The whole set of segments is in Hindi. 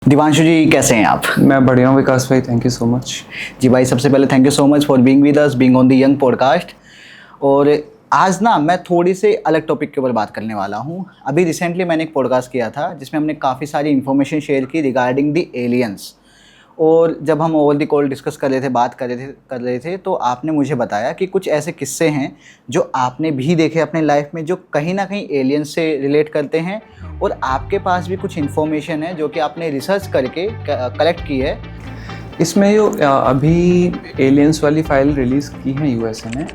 दिवांशु जी कैसे हैं आप? मैं बढ़िया हूँ विकास भाई, थैंक यू सो मच। जी भाई, सबसे पहले thank you so much for being with us, being on the young podcast. और आज ना मैं थोड़ी से अलग टॉपिक के ऊपर बात करने वाला हूँ। अभी रिसेंटली मैंने एक पॉडकास्ट किया था जिसमें हमने काफ़ी सारी इन्फॉर्मेशन शेयर की रिगार्डिंग द एलियंस। और जब हम ओवर द कॉल डिस्कस कर रहे थे, बात कर रहे थे तो आपने मुझे बताया कि कुछ ऐसे किस्से हैं जो आपने भी देखे अपने लाइफ में, जो कहीं ना कहीं एलियंस से रिलेट करते हैं। और आपके पास भी कुछ इन्फॉर्मेशन है जो कि आपने रिसर्च करके कलेक्ट की है। इसमें जो अभी एलियंस वाली फाइल रिलीज़ की है यूएसए ने,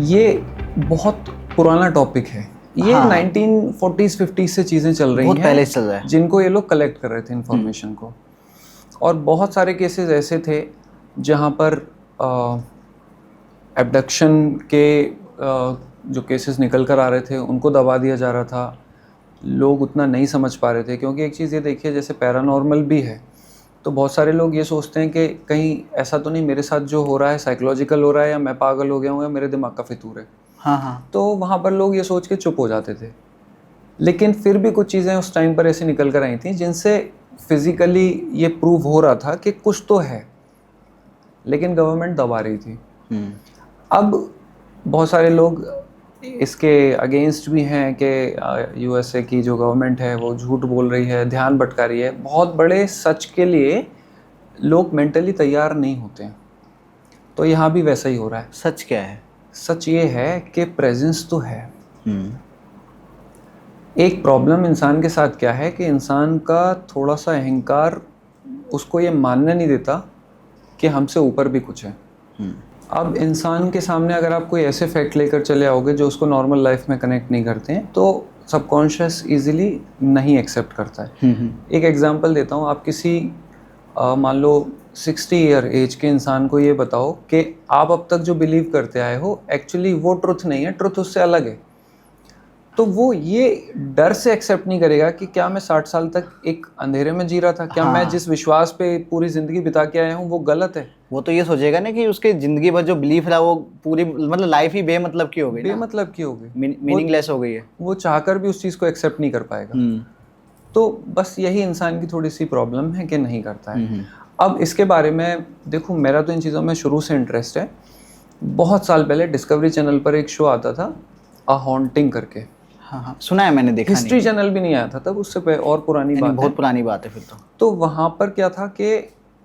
ये बहुत पुराना टॉपिक है। ये हाँ। 1940s 50s से चीज़ें चल रही हैं, बहुत पहले से चल रहा है। जिनको ये लोग कलेक्ट कर रहे थे इन्फॉर्मेशन को। और बहुत सारे केसेस ऐसे थे जहाँ पर एब्डक्शन के जो केसेस निकल कर आ रहे थे उनको दबा दिया जा रहा था। लोग उतना नहीं समझ पा रहे थे, क्योंकि एक चीज़ ये देखिए, जैसे पैरानॉर्मल भी है तो बहुत सारे लोग ये सोचते हैं कि कहीं ऐसा तो नहीं मेरे साथ जो हो रहा है साइकोलॉजिकल हो रहा है, या मैं पागल हो गया हूँ, या मेरे दिमाग का फितूर है। हाँ हाँ। तो वहाँ पर लोग ये सोच के चुप हो जाते थे। लेकिन फिर भी कुछ चीज़ें उस टाइम पर ऐसी निकल कर आई थी जिनसे फिज़िकली ये प्रूव हो रहा था कि कुछ तो है, लेकिन गवर्नमेंट दबा रही थी। अब बहुत सारे लोग इसके अगेंस्ट भी हैं कि यूएसए की जो गवर्नमेंट है वो झूठ बोल रही है, ध्यान भटका रही है। बहुत बड़े सच के लिए लोग मेंटली तैयार नहीं होते हैं, तो यहाँ भी वैसा ही हो रहा है। सच क्या है? सच ये है कि प्रेजेंस तो है। एक प्रॉब्लम इंसान के साथ क्या है कि इंसान का थोड़ा सा अहंकार उसको ये मानने नहीं देता कि हमसे ऊपर भी कुछ है। अब इंसान के सामने अगर आप कोई ऐसे फैक्ट लेकर चले आओगे जो उसको नॉर्मल लाइफ में कनेक्ट नहीं करते हैं, तो सबकॉन्शियस इजीली नहीं एक्सेप्ट करता है। एक एग्जांपल देता हूँ। आप किसी मान लो 60 ईयर एज के इंसान को ये बताओ कि आप अब तक जो बिलीव करते आए हो एक्चुअली वो ट्रुथ नहीं है, ट्रुथ उससे अलग है, तो वो ये डर से एक्सेप्ट नहीं करेगा कि क्या मैं 60 साल तक एक अंधेरे में जी रहा था, क्या मैं जिस विश्वास पे पूरी ज़िंदगी बिता के आया हूँ वो गलत है। वो तो ये सोचेगा ना कि उसके ज़िंदगी भर जो बिलीफ रहा वो पूरी मतलब लाइफ ही बेमतलब की हो गई, बेमतलब की हो गई, मीनिंगलेस हो गई है। वो चाहकर भी उस चीज़ को एक्सेप्ट नहीं कर पाएगा। तो बस यही इंसान की थोड़ी सी प्रॉब्लम है कि नहीं करता है। अब इसके बारे में देखो, मेरा तो इन चीज़ों में शुरू से इंटरेस्ट है। बहुत साल पहले डिस्कवरी चैनल पर एक शो आता था, अ हॉन्टिंग करके। हाँ, सुना है मैंने, देखा नहीं। हिस्ट्री चैनल भी नहीं आया था तब, उससे और पुरानी बात है। बहुत पुरानी बात है फिर तो वहाँ पर क्या था कि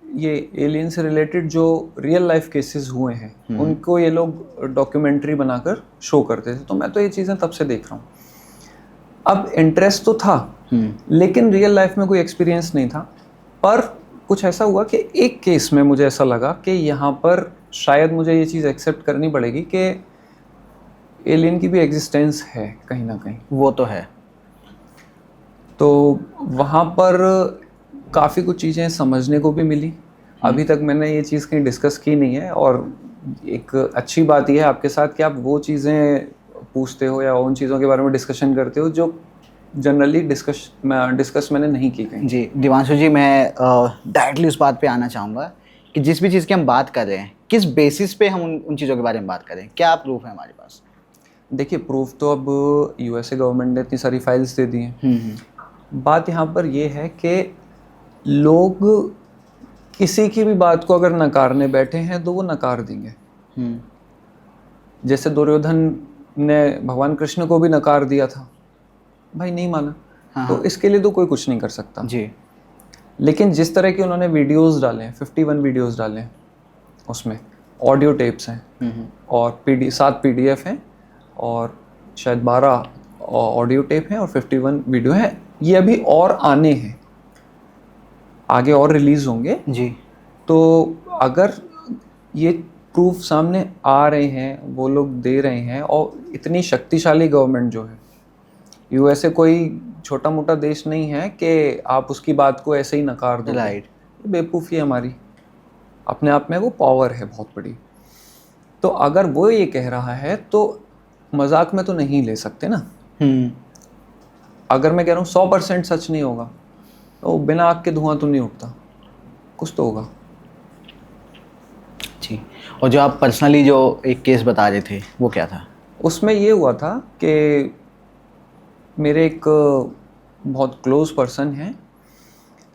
ये एलियन से रिलेटेड जो रियल लाइफ केसेस हुए हैं उनको ये लोग डॉक्यूमेंट्री बनाकर शो करते थे। तो मैं तो ये चीज़ें तब से देख रहा हूँ। अब इंटरेस्ट तो था, लेकिन रियल लाइफ में कोई एक्सपीरियंस नहीं था। पर कुछ ऐसा हुआ कि एक केस में मुझे ऐसा लगा कि यहाँ पर शायद मुझे ये चीज़ एक्सेप्ट करनी पड़ेगी कि एलियन की भी एग्जिस्टेंस है कहीं ना कहीं। वो तो है। तो वहाँ पर काफ़ी कुछ चीज़ें समझने को भी मिली। अभी तक मैंने ये चीज़ कहीं डिस्कस की नहीं है, और एक अच्छी बात यह है आपके साथ कि आप वो चीज़ें पूछते हो या उन चीज़ों के बारे में डिस्कशन करते हो जो जनरली डिस्कस मैंने नहीं की कहीं। जी दिवांशु जी, मैं डायरेक्टली उस बात पे आना चाहूँगा कि जिस भी चीज़ की हम बात कर रहे हैं, किस बेसिस पे हम उन चीज़ों के बारे में बात करें, क्या प्रूफ है हमारे पास? देखिए, प्रूफ तो अब यूएसए गवर्नमेंट ने इतनी सारी फाइल्स दे दी हैं। बात यहाँ पर ये है कि लोग किसी की भी बात को अगर नकारने बैठे हैं तो वो नकार देंगे। जैसे दुर्योधन ने भगवान कृष्ण को भी नकार दिया था, भाई नहीं माना। तो इसके लिए तो कोई कुछ नहीं कर सकता जी। लेकिन जिस तरह के उन्होंने वीडियोस डाले हैं, 51 वीडियोस डाले हैं, उसमें ऑडियो टेप्स हैं और 7 पीडीएफ हैं और शायद 12 ऑडियो टेप हैं और 51 वीडियो हैं। ये अभी और आने हैं, आगे और रिलीज़ होंगे जी। तो अगर ये प्रूफ सामने आ रहे हैं, वो लोग दे रहे हैं, और इतनी शक्तिशाली गवर्नमेंट जो है, यूएसए कोई छोटा मोटा देश नहीं है कि आप उसकी बात को ऐसे ही नकार दो। राइट। बेवकूफ़ी है हमारी, अपने आप में वो पावर है बहुत बड़ी। तो अगर वो ये कह रहा है तो मजाक में तो नहीं ले सकते ना। अगर मैं कह रहा हूँ 100% सच नहीं होगा तो बिना आग के धुआं तो नहीं उठता, कुछ तो होगा। जी। और जो आप पर्सनली जो एक केस बता रहे थे वो क्या था? उसमें ये हुआ था कि मेरे एक बहुत क्लोज पर्सन हैं,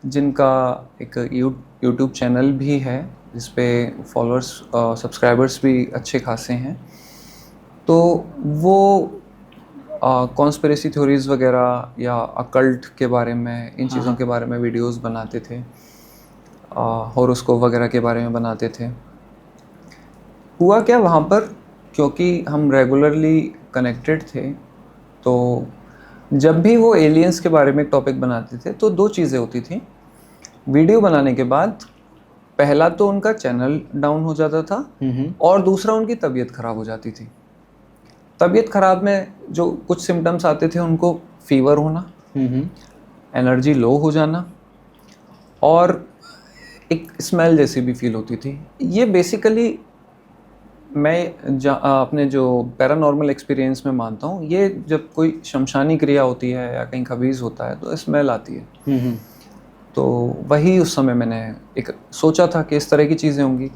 जिनका एक यूट्यूब चैनल भी है जिस पे फॉलोअर्स सब्सक्राइबर्स भी अच्छे खासे हैं, तो वो कॉन्स्पिरेसी थ्योरीज़ वगैरह या अकल्ट के बारे में, इन चीज़ों के बारे में वीडियोस बनाते थे, हॉरोस्कोप वगैरह के बारे में बनाते थे। हुआ क्या वहाँ पर, क्योंकि हम रेगुलरली कनेक्टेड थे, तो जब भी वो एलियंस के बारे में एक टॉपिक बनाते थे तो दो चीज़ें होती थी। वीडियो बनाने के बाद पहला तो उनका चैनल डाउन हो जाता था और दूसरा उनकी तबीयत ख़राब हो जाती थी। तबीयत ख़राब में जो कुछ सिम्टम्स आते थे उनको फीवर होना, एनर्जी लो हो जाना और एक स्मेल जैसी भी फील होती थी। ये बेसिकली मैं अपने जो पैरानॉर्मल एक्सपीरियंस में मानता हूँ, ये जब कोई शमशानी क्रिया होती है या कहीं खबीज़ होता है तो स्मेल आती है। तो वही उस समय मैंने एक सोचा था कि इस तरह की चीज़ें होंगी,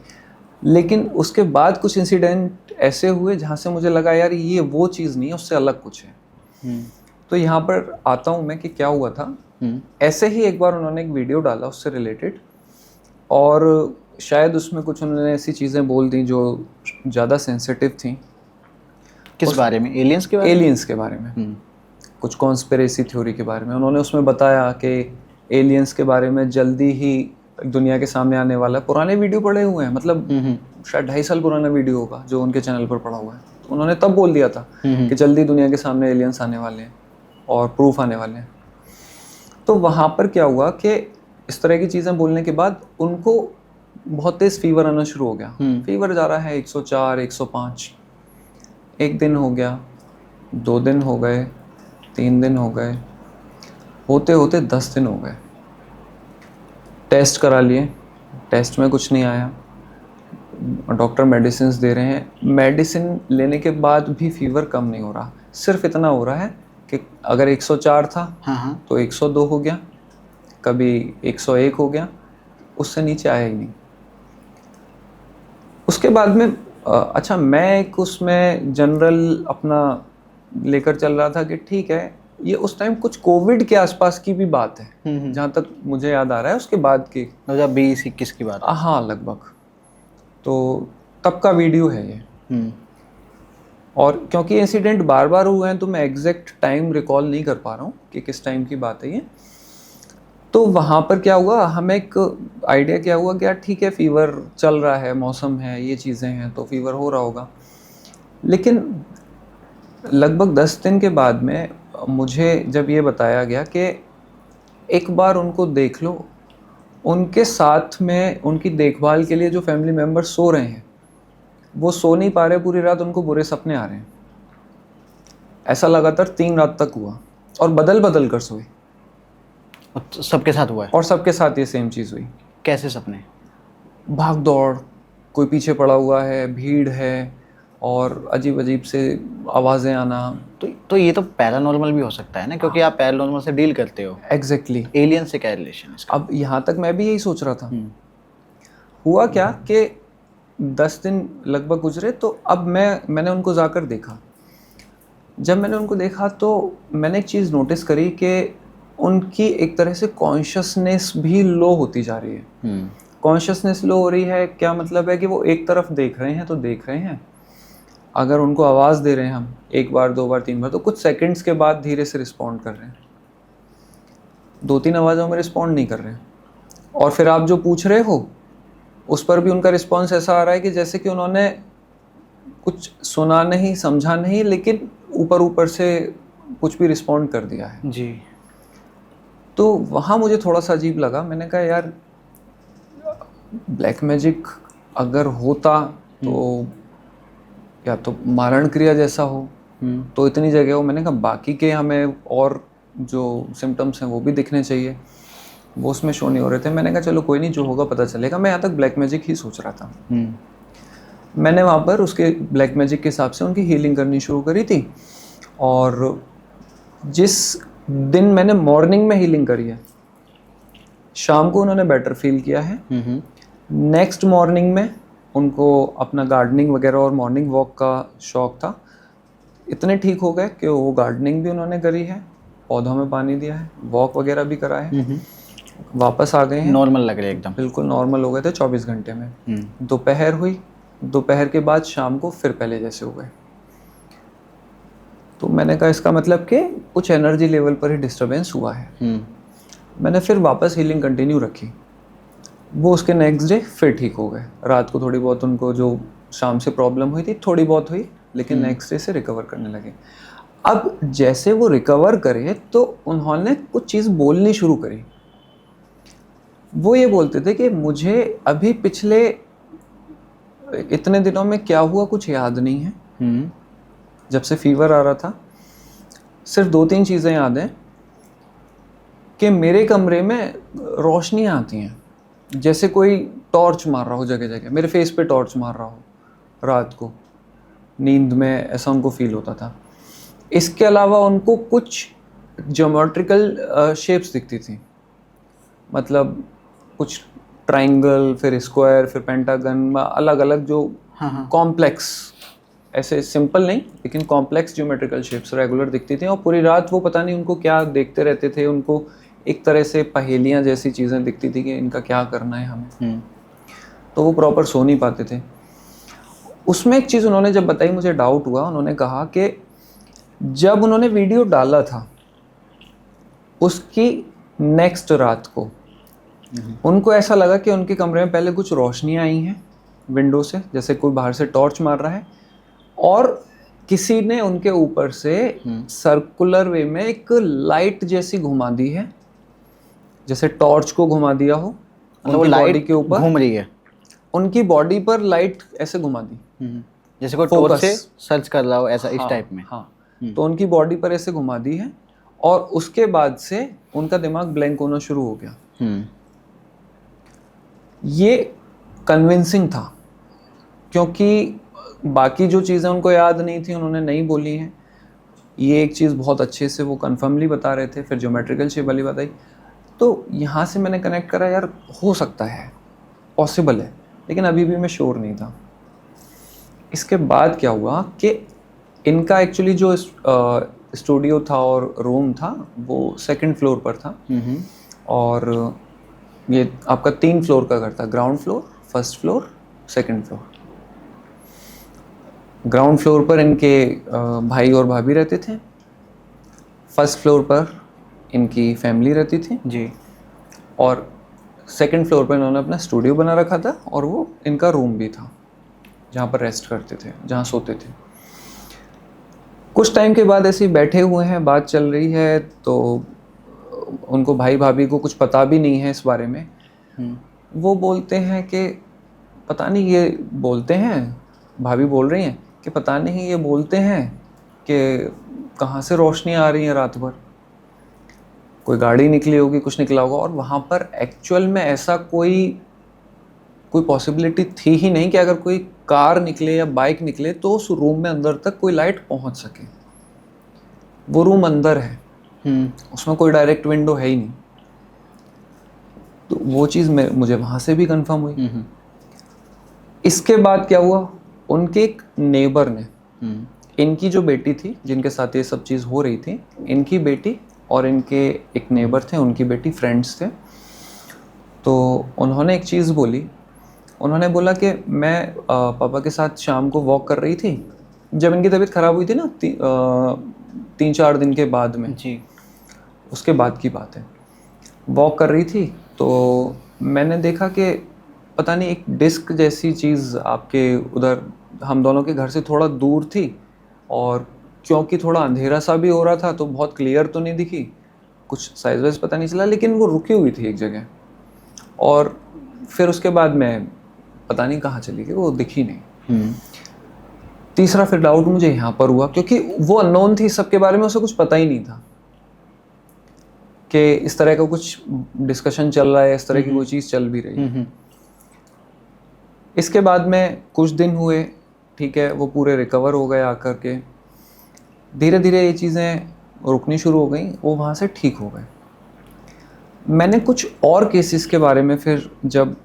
लेकिन उसके बाद कुछ इंसिडेंट ऐसे हुए जहाँ से मुझे लगा यार ये वो चीज़ नहीं है, उससे अलग कुछ है। तो यहाँ पर आता हूँ मैं कि क्या हुआ था। ऐसे ही एक बार उन्होंने एक वीडियो डाला उससे रिलेटेड, और शायद उसमें कुछ उन्होंने ऐसी चीज़ें बोल दी जो ज़्यादा सेंसिटिव थी। किस बारे में? एलियंस के बारे में? एलियंस के बारे में, कुछ कॉन्स्पिरेसी थ्योरी के बारे में। उन्होंने उसमें बताया कि एलियंस के बारे में जल्दी ही दुनिया के सामने आने वाला है। पुराने वीडियो पड़े हुए हैं, मतलब शायद 2.5 साल पुराना वीडियो होगा जो उनके चैनल पर पड़ा हुआ है। तो उन्होंने तब बोल दिया था कि जल्दी दुनिया के सामने एलियंस आने वाले हैं और प्रूफ आने वाले हैं। तो वहाँ पर क्या हुआ कि इस तरह की चीज़ें बोलने के बाद उनको बहुत तेज़ फीवर आना शुरू हो गया। फीवर जा रहा है 104, 105। एक दिन हो गया, 2 दिन हो गए, 3 दिन हो गए, होते होते 10 दिन हो गए। टेस्ट करा लिए, टेस्ट में कुछ नहीं आया। डॉक्टर मेडिसिन दे रहे हैं, मेडिसिन लेने के बाद भी फीवर कम नहीं हो रहा। सिर्फ इतना हो रहा है कि अगर 104 था तो 102 हो गया, कभी 101 हो गया, उससे नीचे आया ही नहीं। उसके बाद में अच्छा, मैं एक उसमें जनरल अपना लेकर चल रहा था कि ठीक है, ये उस टाइम कुछ कोविड के आसपास की भी बात है, जहाँ तक मुझे याद आ रहा है, उसके बाद की 2020-21 की बात। हाँ लगभग। तो तब का वीडियो है ये। और क्योंकि इंसिडेंट बार बार हुए हैं तो मैं एग्जैक्ट टाइम रिकॉल नहीं कर पा रहा हूँ कि किस टाइम की बात है ये। तो वहाँ पर क्या हुआ, हमें एक आइडिया क्या हुआ कि यार ठीक है, फीवर चल रहा है, मौसम है, ये चीज़ें हैं, तो फीवर हो रहा होगा। लेकिन लगभग 10 दिन के बाद में मुझे जब ये बताया गया कि एक बार उनको देख लो, उनके साथ में उनकी देखभाल के लिए जो फैमिली मेम्बर सो रहे हैं वो सो नहीं पा रहे पूरी रात, उनको बुरे सपने आ रहे हैं। ऐसा लगातार 3 रात तक हुआ और बदल बदल कर सोए। सबके साथ हुआ है? और सबके साथ ये सेम चीज़ हुई। कैसे सपने? भाग दौड़, कोई पीछे पड़ा हुआ है, भीड़ है और अजीब अजीब से आवाज़ें आना। तो ये तो पैरानॉर्मल भी हो सकता है ना, क्योंकि आप पैरानॉर्मल से डील करते हो। एग्जैक्टली। एलियन से क्या रिलेशन इसका? अब यहाँ तक मैं भी यही सोच रहा था। हुआ क्या कि 10 दिन लगभग गुजरे, तो अब मैंने उनको जाकर देखा। जब मैंने उनको देखा तो मैंने एक चीज़ नोटिस करी कि उनकी एक तरह से कॉन्शियसनेस भी लो होती जा रही है। कॉन्शियसनेस लो हो रही है, क्या मतलब है कि वो एक तरफ देख रहे हैं तो देख रहे हैं, अगर उनको आवाज़ दे रहे हैं हम 1 बार 2 बार 3 बार, तो कुछ सेकंड्स के बाद धीरे से रिस्पॉन्ड कर रहे हैं। 2-3 आवाज़ों में रिस्पॉन्ड नहीं कर रहे हैं, और फिर आप जो पूछ रहे हो उस पर भी उनका रिस्पॉन्स ऐसा आ रहा है कि जैसे कि उन्होंने कुछ सुना नहीं, समझा नहीं, लेकिन ऊपर ऊपर से कुछ भी रिस्पॉन्ड कर दिया है जी। तो वहाँ मुझे थोड़ा सा अजीब लगा। मैंने कहा यार, ब्लैक मैजिक अगर होता तो या तो मारण क्रिया जैसा हो, तो इतनी जगह हो। मैंने कहा बाकी के हमें और जो सिम्टम्स हैं वो भी दिखने चाहिए, वो उसमें शो नहीं हो रहे थे। मैंने कहा चलो कोई नहीं, जो होगा पता चलेगा। मैं यहाँ तक ब्लैक मैजिक ही सोच रहा था। मैंने वहाँ पर उसके ब्लैक मैजिक के हिसाब से उनकी हीलिंग करनी शुरू करी थी, और जिस दिन मैंने मॉर्निंग में हीलिंग करी है, शाम को उन्होंने बेटर फील किया है। नेक्स्ट मॉर्निंग में उनको अपना गार्डनिंग वगैरह और मॉर्निंग वॉक का शौक़ था, इतने ठीक हो गए कि वो गार्डनिंग भी उन्होंने करी है, पौधों में पानी दिया है, वॉक वगैरह भी करा है। वापस आ गए हैं, नॉर्मल लग रहे हैं एकदम। बिल्कुल नॉर्मल हो गए थे 24 घंटे में। दोपहर हुई, दोपहर के बाद शाम को फिर पहले जैसे हो गए। तो मैंने कहा इसका मतलब कि कुछ एनर्जी लेवल पर ही डिस्टरबेंस हुआ है। मैंने फिर वापस हीलिंग कंटिन्यू रखी। वो उसके नेक्स्ट डे फिर ठीक हो गए। रात को थोड़ी बहुत उनको जो शाम से प्रॉब्लम हुई थी थोड़ी बहुत हुई, लेकिन नेक्स्ट डे से रिकवर करने लगे। अब जैसे वो रिकवर करे तो उन्होंने कुछ चीज़ बोलनी शुरू करी। वो ये बोलते थे कि मुझे अभी पिछले इतने दिनों में क्या हुआ कुछ याद नहीं है। जब से फीवर आ रहा था सिर्फ 2-3 चीज़ें याद हैं कि मेरे कमरे में रोशनियाँ आती हैं, जैसे कोई टॉर्च मार रहा हो जगह जगह, मेरे फेस पे टॉर्च मार रहा हो रात को नींद में, ऐसा उनको फील होता था। इसके अलावा उनको कुछ ज्योमेट्रिकल शेप्स दिखती थी, मतलब कुछ ट्रायंगल, फिर स्क्वायर, फिर पेंटागन, अलग अलग जो कॉम्प्लेक्स, ऐसे सिंपल नहीं लेकिन कॉम्प्लेक्स ज्योमेट्रिकल शेप्स रेगुलर दिखती थी। और पूरी रात वो पता नहीं उनको क्या देखते रहते थे, उनको एक तरह से पहेलियाँ जैसी चीज़ें दिखती थी कि इनका क्या करना है हमें। तो वो प्रॉपर सो नहीं पाते थे। उसमें एक चीज़ उन्होंने जब बताई मुझे डाउट हुआ। उन्होंने कहा कि जब उन्होंने वीडियो डाला था उसकी नेक्स्ट रात को उनको ऐसा लगा कि उनके कमरे में पहले कुछ रोशनियाँ आई हैं विंडो से, जैसे कोई बाहर से टॉर्च मार रहा है, और किसी ने उनके ऊपर से सर्कुलर वे में एक लाइट जैसी घुमा दी है, जैसे टॉर्च को घुमा दिया हो। मतलब वो लाइट के ऊपर घूम रही है, उनकी बॉडी पर लाइट ऐसे घुमा दी, जैसे कोई टॉर्च से सर्च कर रहा हो, ऐसा इस टाइप में। हाँ, तो उनकी बॉडी पर ऐसे घुमा दी है और उसके बाद से उनका दिमाग ब्लैंक होना शुरू हो गया। ये कन्विंसिंग था क्योंकि बाकी जो चीज़ें उनको याद नहीं थी उन्होंने नहीं बोली हैं। ये एक चीज़ बहुत अच्छे से वो कन्फर्मली बता रहे थे। फिर ज्योमेट्रिकल शेप वाली बताई, तो यहाँ से मैंने कनेक्ट करा, यार हो सकता है, पॉसिबल है, लेकिन अभी भी मैं श्योर नहीं था। इसके बाद क्या हुआ कि इनका एक्चुअली जो स्टूडियो था और रूम था वो 2nd फ्लोर पर था, और ये आपका 3 फ्लोर का घर था। Ground floor, 1st floor, 2nd floor. Ground floor पर इनके भाई और भाभी रहते थे, 1st फ्लोर पर इनकी फैमिली रहती थी जी, और 2nd फ्लोर पर इन्होंने अपना स्टूडियो बना रखा था, और वो इनका रूम भी था जहाँ पर रेस्ट करते थे, जहाँ सोते थे। कुछ टाइम के बाद ऐसे ही बैठे हुए हैं, बात चल रही है, तो उनको भाई भाभी को कुछ पता भी नहीं है इस बारे में। वो बोलते हैं कि पता नहीं, ये बोलते हैं, भाभी बोल रही हैं कि पता नहीं ये बोलते हैं कि कहाँ से रोशनी आ रही है रात भर, कोई गाड़ी निकली होगी, कुछ निकला होगा। और वहाँ पर एक्चुअल में ऐसा कोई पॉसिबिलिटी थी ही नहीं कि अगर कोई कार निकले या बाइक निकले तो उस रूम में अंदर तक कोई लाइट पहुँच सके। वो रूम अंदर है, उसमें कोई डायरेक्ट विंडो है ही नहीं। तो वो चीज़ मुझे वहाँ से भी कंफर्म हुई। इसके बाद क्या हुआ, उनके एक नेबर ने, इनकी जो बेटी थी जिनके साथ ये सब चीज़ हो रही थी, इनकी बेटी और इनके एक नेबर थे, उनकी बेटी, फ्रेंड्स थे। तो उन्होंने एक चीज़ बोली। उन्होंने बोला कि मैं पापा के साथ शाम को वॉक कर रही थी, जब इनकी तबीयत ख़राब हुई थी ना 3-4 दिन के बाद में जी, उसके बाद की बात है। वॉक कर रही थी तो मैंने देखा कि पता नहीं एक डिस्क जैसी चीज़ आपके उधर, हम दोनों के घर से थोड़ा दूर थी, और क्योंकि थोड़ा अंधेरा सा भी हो रहा था तो बहुत क्लियर तो नहीं दिखी, कुछ साइज वाइज पता नहीं चला, लेकिन वो रुकी हुई थी एक जगह। और फिर उसके बाद मैं पता नहीं कहाँ चली गई, वो दिखी नहीं। तीसरा फिर डाउट मुझे यहाँ पर हुआ, क्योंकि वो अननोन थी, सबके बारे में उसे कुछ पता ही नहीं था कि इस तरह का कुछ डिस्कशन चल रहा है, इस तरह की कोई चीज़ चल भी रही है। इसके बाद में कुछ दिन हुए, ठीक है, वो पूरे रिकवर हो गए आकर के। धीरे धीरे ये चीज़ें रुकनी शुरू हो गई, वो वहाँ से ठीक हो गए। मैंने कुछ और केसेस के बारे में फिर जब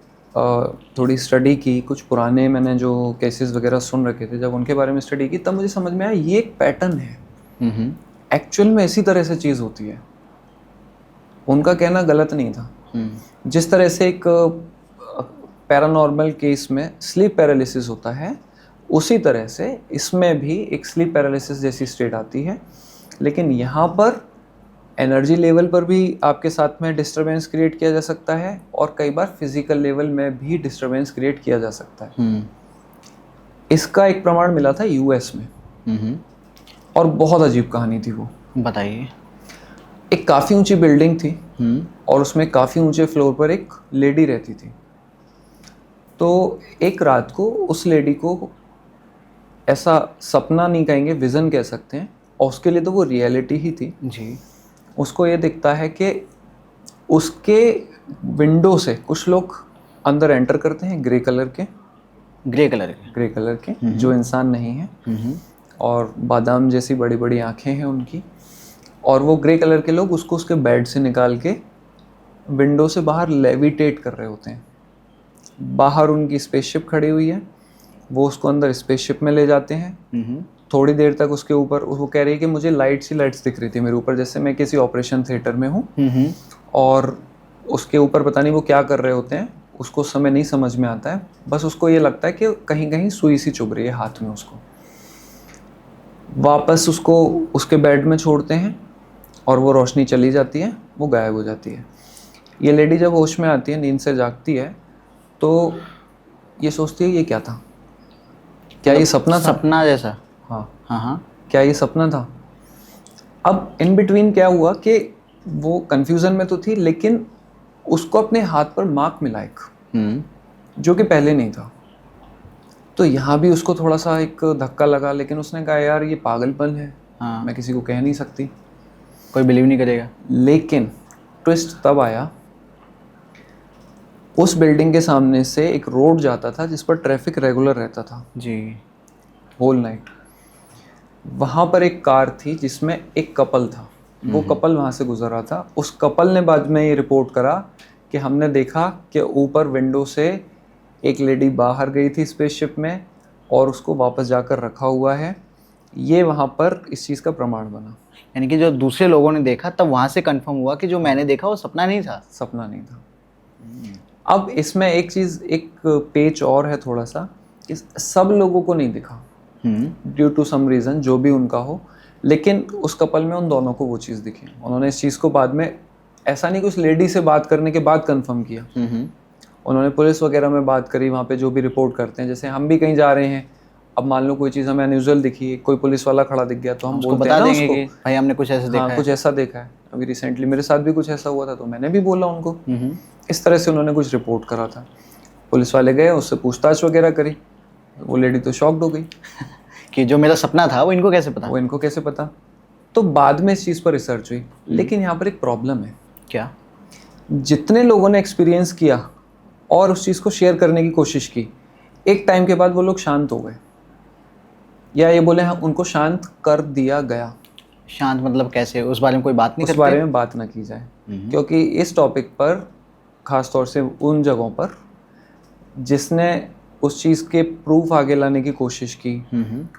थोड़ी स्टडी की, कुछ पुराने मैंने जो केसेस वगैरह सुन रखे थे, जब उनके बारे में स्टडी की, तब मुझे समझ में आया ये एक पैटर्न है। एक्चुअल में इसी तरह से चीज़ होती है। उनका कहना गलत नहीं था। जिस तरह से एक पैरानॉर्मल केस में स्लीप पैरालिसिस होता है, उसी तरह से इसमें भी एक स्लीप पैरालिसिस जैसी स्टेट आती है, लेकिन यहाँ पर एनर्जी लेवल पर भी आपके साथ में डिस्टरबेंस क्रिएट किया जा सकता है और कई बार फिजिकल लेवल में भी डिस्टरबेंस क्रिएट किया जा सकता है। इसका एक प्रमाण मिला था यूएस में, और बहुत अजीब कहानी थी वो। बताइए। एक काफ़ी ऊंची बिल्डिंग थी और उसमें काफ़ी ऊंचे फ्लोर पर एक लेडी रहती थी। तो एक रात को उस लेडी को ऐसा सपना नहीं कहेंगे, विज़न कह सकते हैं, और उसके लिए तो वो रियलिटी ही थी जी। उसको ये दिखता है कि उसके विंडो से कुछ लोग अंदर एंटर करते हैं, ग्रे कलर के जो इंसान नहीं है, और बादाम जैसी बड़ी बड़ी आंखें हैं उनकी, और वो ग्रे कलर के लोग उसको उसके बेड से निकाल के विंडो से बाहर लेविटेट कर रहे होते हैं। बाहर उनकी स्पेसशिप खड़ी हुई है, वो उसको अंदर स्पेसशिप में ले जाते हैं। थोड़ी देर तक उसके ऊपर वो कह रही है कि मुझे लाइट्स दिख रही थी मेरे ऊपर, जैसे मैं किसी ऑपरेशन थिएटर में हूँ, और उसके ऊपर पता नहीं वो क्या कर रहे होते हैं, उसको समय नहीं समझ में आता है, बस उसको ये लगता है कि कहीं कहीं सुई सी चुभ रही है हाथ में। उसको वापस उसको उसके बेड में छोड़ते हैं और वो रोशनी चली जाती है, वो गायब हो जाती है। ये लेडी जब होश में आती है, नींद से जागती है, तो ये सोचती है ये क्या था, क्या ये सपना था? सपना जैसा। हाँ, क्या ये सपना था? अब इन बिटवीन क्या हुआ कि वो कंफ्यूजन में तो थी, लेकिन उसको अपने हाथ पर मार्क मिला एक, जो कि पहले नहीं था। तो यहाँ भी उसको थोड़ा सा एक धक्का लगा, लेकिन उसने कहा यार ये पागलपन है, मैं किसी को कह नहीं सकती, कोई बिलीव नहीं करेगा। लेकिन ट्विस्ट तब आया, उस बिल्डिंग के सामने से एक रोड जाता था जिस पर ट्रैफिक रेगुलर रहता था जी, होल नाइट। वहाँ पर एक कार थी जिसमें एक कपल था, वो कपल वहाँ से गुजर रहा था। उस कपल ने बाद में ये रिपोर्ट करा कि हमने देखा कि ऊपर विंडो से एक लेडी बाहर गई थी स्पेसशिप में और उसको वापस जाकर रखा हुआ है। ये वहाँ पर इस चीज़ का प्रमाण बना। यानी कि जो दूसरे लोगों ने देखा तब वहाँ से कंफर्म हुआ कि जो मैंने देखा वो सपना नहीं था। सपना नहीं था। अब इसमें एक चीज़, एक पेच और है थोड़ा सा, इस सब लोगों को नहीं दिखा ड्यू टू सम रीज़न, जो भी उनका हो, लेकिन उस कपल में उन दोनों को वो चीज़ दिखी। उन्होंने इस चीज़ को बाद में, ऐसा नहीं कि उस लेडी से बात करने के बाद कंफर्म किया, उन्होंने पुलिस वगैरह में बात करी, वहाँ पे जो भी रिपोर्ट करते हैं। जैसे हम भी कहीं जा रहे हैं, अब मान लो कोई चीज़ हमें अनयूजुअल दिखी, कोई पुलिस वाला खड़ा दिख गया, तो हम उसको बोलते बता हैं ना देंगे उसको, कि भाई हमने कुछ ऐसा देखा है। कुछ ऐसा देखा है। अभी रिसेंटली मेरे साथ भी कुछ ऐसा हुआ था, तो मैंने भी बोला उनको। इस तरह से उन्होंने कुछ रिपोर्ट करा था। पुलिस वाले गए, उससे पूछताछ वगैरह करी, वो लेडी तो शॉक्ड हो गई कि जो मेरा सपना था वो इनको कैसे पता। तो बाद में इस चीज़ पर रिसर्च हुई, लेकिन यहाँ पर एक प्रॉब्लम है। क्या? जितने लोगों ने एक्सपीरियंस किया और उस चीज़ को शेयर करने की कोशिश की, एक टाइम के बाद वो लोग शांत हो गए, या ये बोले हाँ, उनको शांत कर दिया गया। शांत मतलब कैसे? उस बारे में कोई बात नहीं करते? उस बारे में बात ना की जाए, क्योंकि इस टॉपिक पर ख़ास तौर से उन जगहों पर जिसने उस चीज़ के प्रूफ आगे लाने की कोशिश की,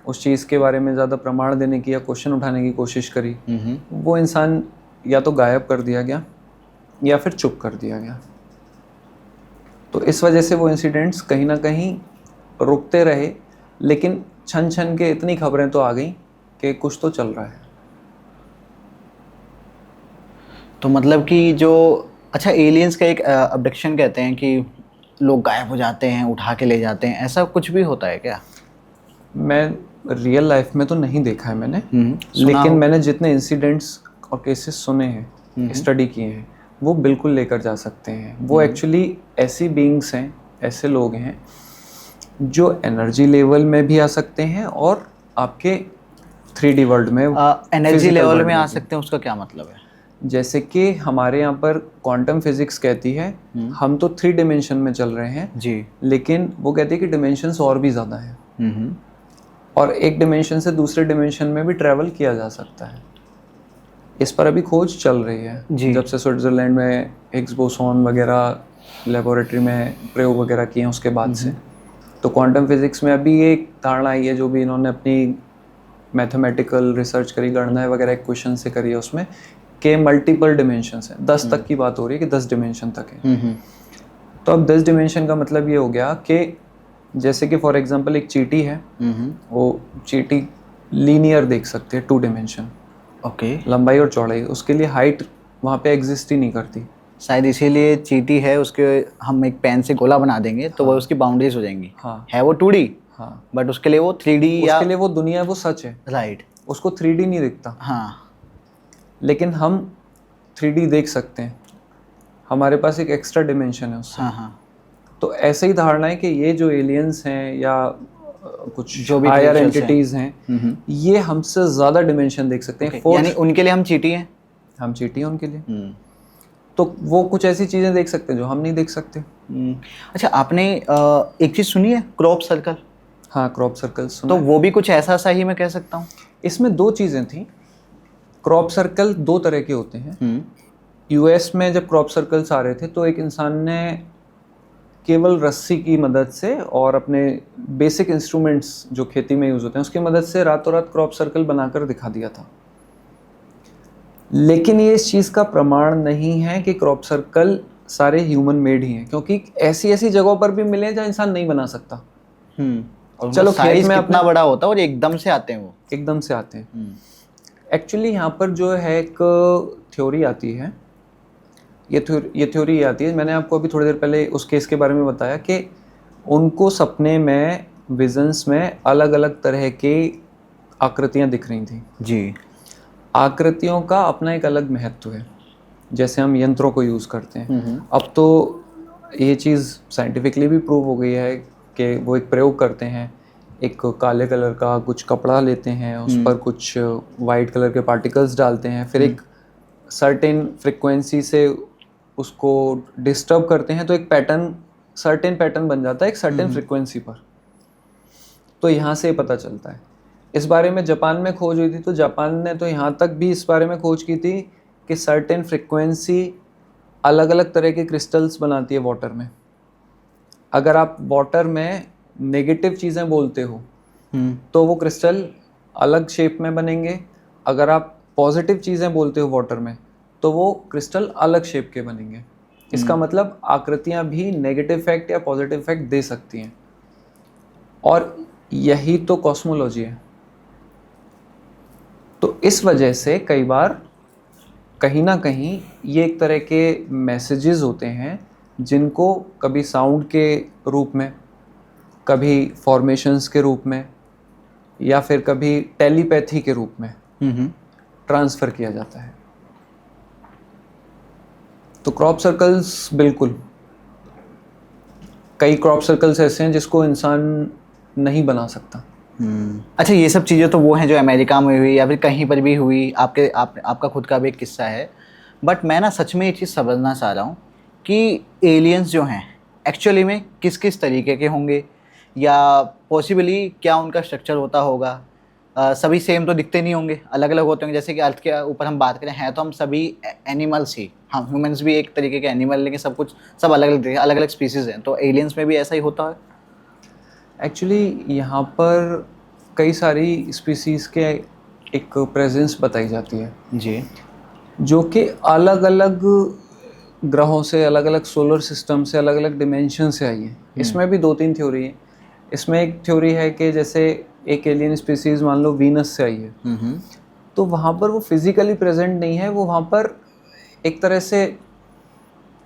उस चीज़ के बारे में ज़्यादा प्रमाण देने की या क्वेश्चन उठाने की कोशिश करी, वो इंसान या तो गायब कर दिया गया या फिर चुप कर दिया गया। तो इस वजह से वो इंसिडेंट्स कहीं ना कहीं रुकते रहे, लेकिन छन छन के इतनी खबरें तो आ गई कि कुछ तो चल रहा है। तो मतलब कि जो, अच्छा, एलियंस का एक अब्डक्शन कहते हैं कि लोग गायब हो जाते हैं, उठा के ले जाते हैं, ऐसा कुछ भी होता है क्या? मैं रियल लाइफ में तो नहीं देखा है मैंने, लेकिन मैंने जितने इंसिडेंट्स और केसेस सुने हैं, स्टडी किए हैं, वो बिल्कुल लेकर जा सकते हैं। वो एक्चुअली ऐसी बीइंग्स हैं, ऐसे लोग हैं जो एनर्जी लेवल में भी आ सकते हैं और आपके 3D वर्ल्ड में एनर्जी लेवल में आ सकते हैं। उसका क्या मतलब है? जैसे कि हमारे यहाँ पर क्वांटम फिजिक्स कहती है हम तो 3 डिमेंशन में चल रहे हैं जी, लेकिन वो कहती है कि डिमेंशंस और भी ज़्यादा हैं, और एक डिमेंशन से दूसरे डिमेंशन में भी ट्रैवल किया जा सकता है। इस पर अभी खोज चल रही है जी। जब से स्विट्ज़रलैंड में हिग्स बोसॉन वगैरह लेबोरेटरी में प्रयोग वगैरह किए हैं उसके बाद से, तो क्वांटम फिजिक्स में अभी ये एक धारणा आई है, जो भी इन्होंने अपनी मैथमेटिकल रिसर्च करी, गणनाएं वगैरह इक्वेशन से करी है, उसमें के मल्टीपल डिमेंशंस हैं। 10 तक की बात हो रही है कि 10 डिमेंशन तक है। तो अब 10 डिमेंशन का मतलब ये हो गया कि जैसे कि फॉर एग्जांपल एक चींटी है, वो चींटी लीनियर देख सकते हैं 2 डिमेंशन, ओके। लंबाई और चौड़ाई, उसके लिए हाइट वहाँ पे एग्जिस्ट ही नहीं करती। शायद इसीलिए चींटी है, उसके हम एक पेन से गोला बना देंगे तो वो उसकी बाउंड्रीज हो जाएंगी। हाँ। है वो 2D, हाँ, बट उसके लिए वो 3D या उसके लिए वो दुनिया वो सच है, राइट। उसको 3D नहीं दिखता। हाँ। लेकिन हम 3D देख सकते हैं, हमारे पास एक एक्स्ट्रा डिमेंशन है उससे। हाँ हाँ। तो ऐसे ही धारणा है कि ये जो एलियंस हैं या कुछ जो भी हायर creatures हैं। एंटिटीज हैं, ये हमसे ज़्यादा डिमेंशन देख सकते हैं। यानी उनके लिए हम चींटी हैं। हम चींटी हैं उनके लिए। तो वो कुछ ऐसी चीज़ें देख सकते हैं जो हम नहीं देख सकते। अच्छा, आपने एक चीज़ सुनी है, क्रॉप सर्कल? हाँ, क्रॉप सर्कल्स तो वो भी कुछ ऐसा सा ही मैं कह सकता हूँ। इसमें 2 चीज़ें थी। क्रॉप सर्कल 2 तरह के होते हैं। यूएस में जब क्रॉप सर्कल्स आ रहे थे तो एक इंसान ने केवल रस्सी की मदद से और अपने बेसिक इंस्ट्रूमेंट्स जो खेती में यूज़ होते हैं उसकी मदद से रातों रात क्रॉप सर्कल बनाकर दिखा दिया था। लेकिन ये इस चीज़ का प्रमाण नहीं है कि क्रॉप सर्कल सारे ह्यूमन मेड ही हैं, क्योंकि ऐसी ऐसी जगहों पर भी मिले जहाँ इंसान नहीं बना सकता। और चलो, खेत में कितना बड़ा होता है और एकदम से आते हैं वो। एकदम से आते हैं। एक्चुअली यहाँ पर जो है एक थ्योरी आती है, ये थ्योरी आती है, मैंने आपको अभी थोड़ी देर पहले उस केस के बारे में बताया कि उनको सपने में, विजन्स में अलग अलग तरह की आकृतियाँ दिख रही थी। जी। आकृतियों का अपना एक अलग महत्व है, जैसे हम यंत्रों को यूज़ करते हैं। अब तो ये चीज़ साइंटिफिकली भी प्रूव हो गई है कि वो एक प्रयोग करते हैं, एक काले कलर का कुछ कपड़ा लेते हैं, उस पर कुछ वाइट कलर के पार्टिकल्स डालते हैं, फिर एक सर्टेन फ्रिक्वेंसी से उसको डिस्टर्ब करते हैं, तो एक पैटर्न, सर्टेन पैटर्न बन जाता है एक सर्टेन फ्रिक्वेंसी पर। तो यहाँ से पता चलता है। इस बारे में जापान में खोज हुई थी, तो जापान ने तो यहाँ तक भी इस बारे में खोज की थी कि सर्टेन फ्रिक्वेंसी अलग अलग तरह के क्रिस्टल्स बनाती है वाटर में। अगर आप वाटर में नेगेटिव चीज़ें बोलते हो तो वो क्रिस्टल अलग शेप में बनेंगे, अगर आप पॉजिटिव चीज़ें बोलते हो वाटर में तो वो क्रिस्टल अलग शेप के बनेंगे। इसका मतलब आकृतियाँ भी नेगेटिव इफेक्ट या पॉजिटिव इफेक्ट दे सकती हैं, और यही तो कॉस्मोलॉजी है। तो इस वजह से कई बार कहीं ना कहीं ये एक तरह के मैसेजेस होते हैं जिनको कभी साउंड के रूप में, कभी फॉर्मेशंस के रूप में, या फिर कभी टेलीपैथी के रूप में ट्रांसफ़र किया जाता है। तो क्रॉप सर्कल्स, बिल्कुल कई क्रॉप सर्कल्स ऐसे हैं जिसको इंसान नहीं बना सकता। अच्छा, ये सब चीज़ें तो वो हैं जो अमेरिका में हुई या फिर कहीं पर भी हुई, आपका खुद का भी एक किस्सा है। बट मैं ना सच में ये चीज़ समझना चाह रहा हूँ कि एलियंस जो हैं एक्चुअली में किस किस तरीके के होंगे, या पॉसिबली क्या उनका स्ट्रक्चर होता होगा। सभी सेम तो दिखते नहीं होंगे, अलग अलग होते होंगे। जैसे कि अर्थ के ऊपर हम बात करें हैं तो हम सभी एनिमल्स ही, हम ह्यूमंस भी एक तरीके के एनिमल, लेकिन सब अलग अलग स्पीसीज़ हैं। तो एलियंस में भी ऐसा ही होता है? एक्चुअली यहाँ पर कई सारी स्पीसीज़ के एक प्रेजेंस बताई जाती है जी, जो कि अलग अलग ग्रहों से, अलग अलग सोलर सिस्टम से, अलग अलग डिमेंशन से आई है। इसमें भी 2-3 थ्योरी है। इसमें एक थ्योरी है कि जैसे एक एलियन स्पीसीज़ मान लो वीनस से आई है, तो वहाँ पर वो फिजिकली प्रेजेंट नहीं है, वो वहाँ पर एक तरह से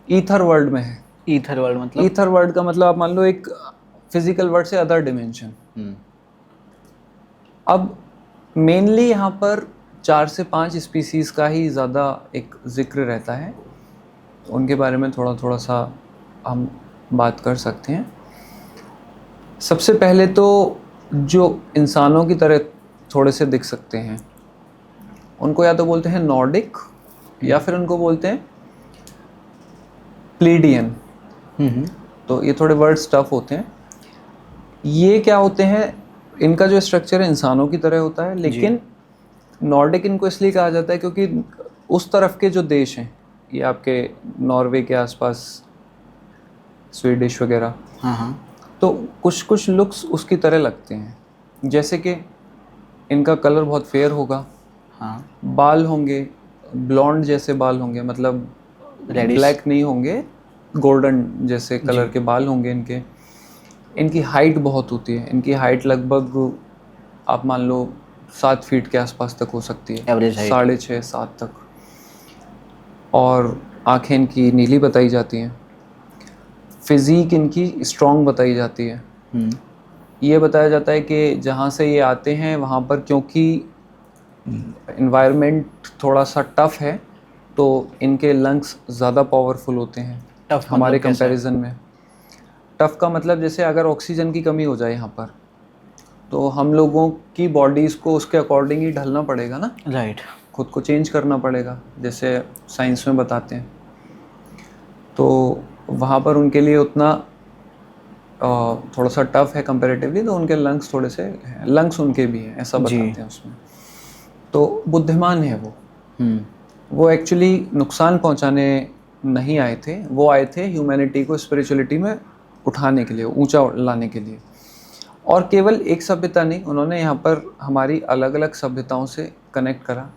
ईथर वर्ल्ड में है। ईथर वर्ल्ड मतलब? ईथर वर्ल्ड का मतलब आप मान लो एक फिजिकल वर्ल्ड से अदर डिमेंशन। अब मेनली यहाँ पर 4 से 5 स्पीसीज़ का ही ज़्यादा एक जिक्र रहता है, उनके बारे में थोड़ा सा हम बात कर सकते हैं। सबसे पहले तो जो इंसानों की तरह थोड़े से दिख सकते हैं उनको या तो बोलते हैं नॉर्डिक, या फिर उनको बोलते हैं प्लीडियन। तो ये थोड़े वर्ड स्टफ होते हैं। ये क्या होते हैं, इनका जो स्ट्रक्चर है इंसानों की तरह होता है, लेकिन नॉर्डिक इनको इसलिए कहा जाता है क्योंकि उस तरफ के जो देश हैं, ये आपके नॉर्वे के आसपास, स्वीडिश वगैरह, तो कुछ कुछ लुक्स उसकी तरह लगते हैं। जैसे कि इनका कलर बहुत फेयर होगा, बाल होंगे ब्लॉन्ड जैसे बाल होंगे, मतलब Reddish। ब्लैक नहीं होंगे, गोल्डन जैसे कलर के बाल होंगे इनके। इनकी हाइट बहुत होती है, इनकी हाइट लगभग आप मान लो 7 फीट के आसपास तक हो सकती है, एवरेज हाइट। 6.5-7 तक। और आंखें इनकी नीली बताई जाती हैं। फिजिक इनकी स्ट्रॉन्ग बताई जाती है। ये बताया जाता है कि जहाँ से ये आते हैं वहाँ पर, क्योंकि इन्वायरमेंट थोड़ा सा टफ है, तो इनके लंग्स ज़्यादा पावरफुल होते हैं टफ हमारे मतलब कैसा? कंपैरिजन में। टफ का मतलब जैसे अगर ऑक्सीजन की कमी हो जाए यहाँ पर, तो हम लोगों की बॉडीज़ को उसके अकॉर्डिंग ही ढलना पड़ेगा ना, राइट। खुद को चेंज करना पड़ेगा, जैसे साइंस में बताते हैं। तो वहाँ पर उनके लिए उतना थोड़ा सा टफ है कंपैरेटिवली, तो उनके लंग्स थोड़े से हैं, लंग्स उनके भी हैं ऐसा जी। बताते हैं उसमें। तो बुद्धिमान है वो। हम्म। वो एक्चुअली नुकसान पहुंचाने नहीं आए थे, वो आए थे ह्यूमैनिटी को स्पिरिचुअलिटी में उठाने के लिए, ऊंचा लाने के लिए। और केवल एक सभ्यता नहीं, उन्होंने यहाँ पर हमारी अलग अलग सभ्यताओं से कनेक्ट करा,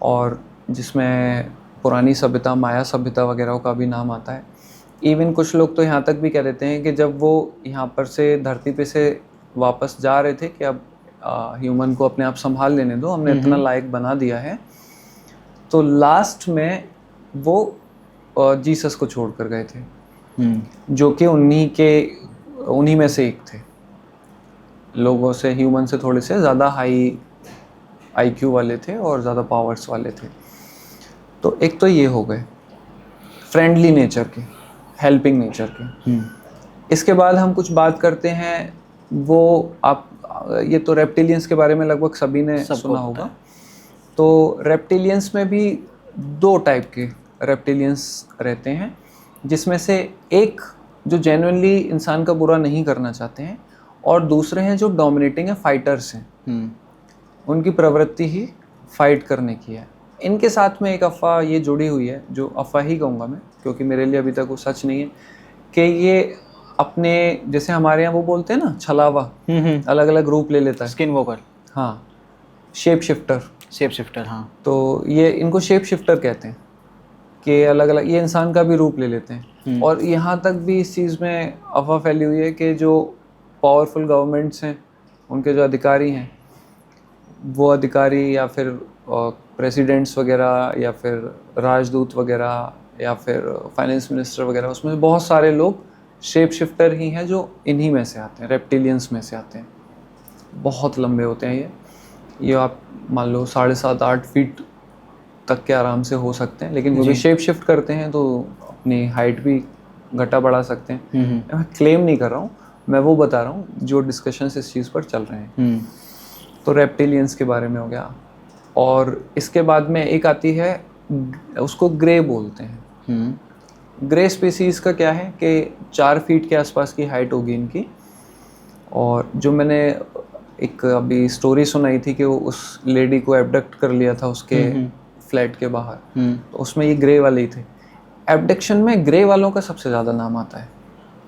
और जिसमें पुरानी सभ्यता, माया सभ्यता वगैरह का भी नाम आता है। इवन कुछ लोग तो यहाँ तक भी कह देते हैं कि जब वो यहाँ पर से धरती पे से वापस जा रहे थे कि अब ह्यूमन को अपने आप संभाल लेने दो, हमने इतना लायक बना दिया है, तो लास्ट में वो जीसस को छोड़ कर गए थे, जो कि उन्हीं में से एक थे, लोगों से, ह्यूमन से थोड़े से ज़्यादा हाई आईक्यू वाले थे और ज़्यादा पावर्स वाले थे। तो एक तो ये हो गए फ्रेंडली नेचर के, हेल्पिंग नेचर के। इसके बाद हम कुछ बात करते हैं, वो आप ये तो रेप्टिलियंस के बारे में लगभग सभी ने सुना होगा। तो रेप्टिलियंस में भी 2 टाइप के रेप्टिलियंस रहते हैं, जिसमें से एक जो जेन्युइनली इंसान का बुरा नहीं करना चाहते हैं, और दूसरे हैं जो डोमिनेटिंग है, फाइटर्स हैं। उनकी प्रवृत्ति ही फाइट करने की है। इनके साथ में एक अफवाह ये जुड़ी हुई है, जो अफवाह ही कहूँगा मैं, क्योंकि मेरे लिए अभी तक वो सच नहीं है, कि ये अपने, जैसे हमारे यहाँ वो बोलते हैं ना छलावा, अलग अलग रूप ले लेता है, स्किन वॉकर। हाँ, शेप शिफ्टर। शेप शिफ्टर, हाँ। तो ये इनको शेप शिफ्टर कहते हैं, कि अलग अलग ये इंसान का भी रूप ले लेते हैं। और यहाँ तक भी इस चीज़ में अफवाह फैली हुई है कि जो पावरफुल गवर्नमेंट्स हैं, उनके जो अधिकारी हैं, वो अधिकारी या फिर प्रेसिडेंट्स वगैरह, या फिर राजदूत वगैरह, या फिर फाइनेंस मिनिस्टर वगैरह, उसमें बहुत सारे लोग शेप शिफ्टर ही हैं जो इन्हीं में से आते हैं, रेप्टिलियंस में से आते हैं। बहुत लंबे होते हैं ये आप मान लो 7.5-8 फीट तक के आराम से हो सकते हैं, लेकिन वो भी शेप शिफ्ट करते हैं तो अपनी हाइट भी घटा बढ़ा सकते हैं। मैं क्लेम नहीं कर रहा हूँ, मैं वो बता रहा हूँ जो डिस्कशंस इस चीज़ पर चल रहे हैं। तो रेप्टिलियंस के बारे में हो गया, और इसके बाद में एक आती है, उसको ग्रे बोलते हैं। ग्रे स्पीसीज़ का क्या है कि 4 फीट के आसपास की हाइट होगी इनकी। और जो मैंने एक अभी स्टोरी सुनाई थी कि वो उस लेडी को एब्डक्ट कर लिया था उसके फ्लैट के बाहर, तो उसमें ये ग्रे वाले ही थे। एब्डक्शन में ग्रे वालों का सबसे ज़्यादा नाम आता है।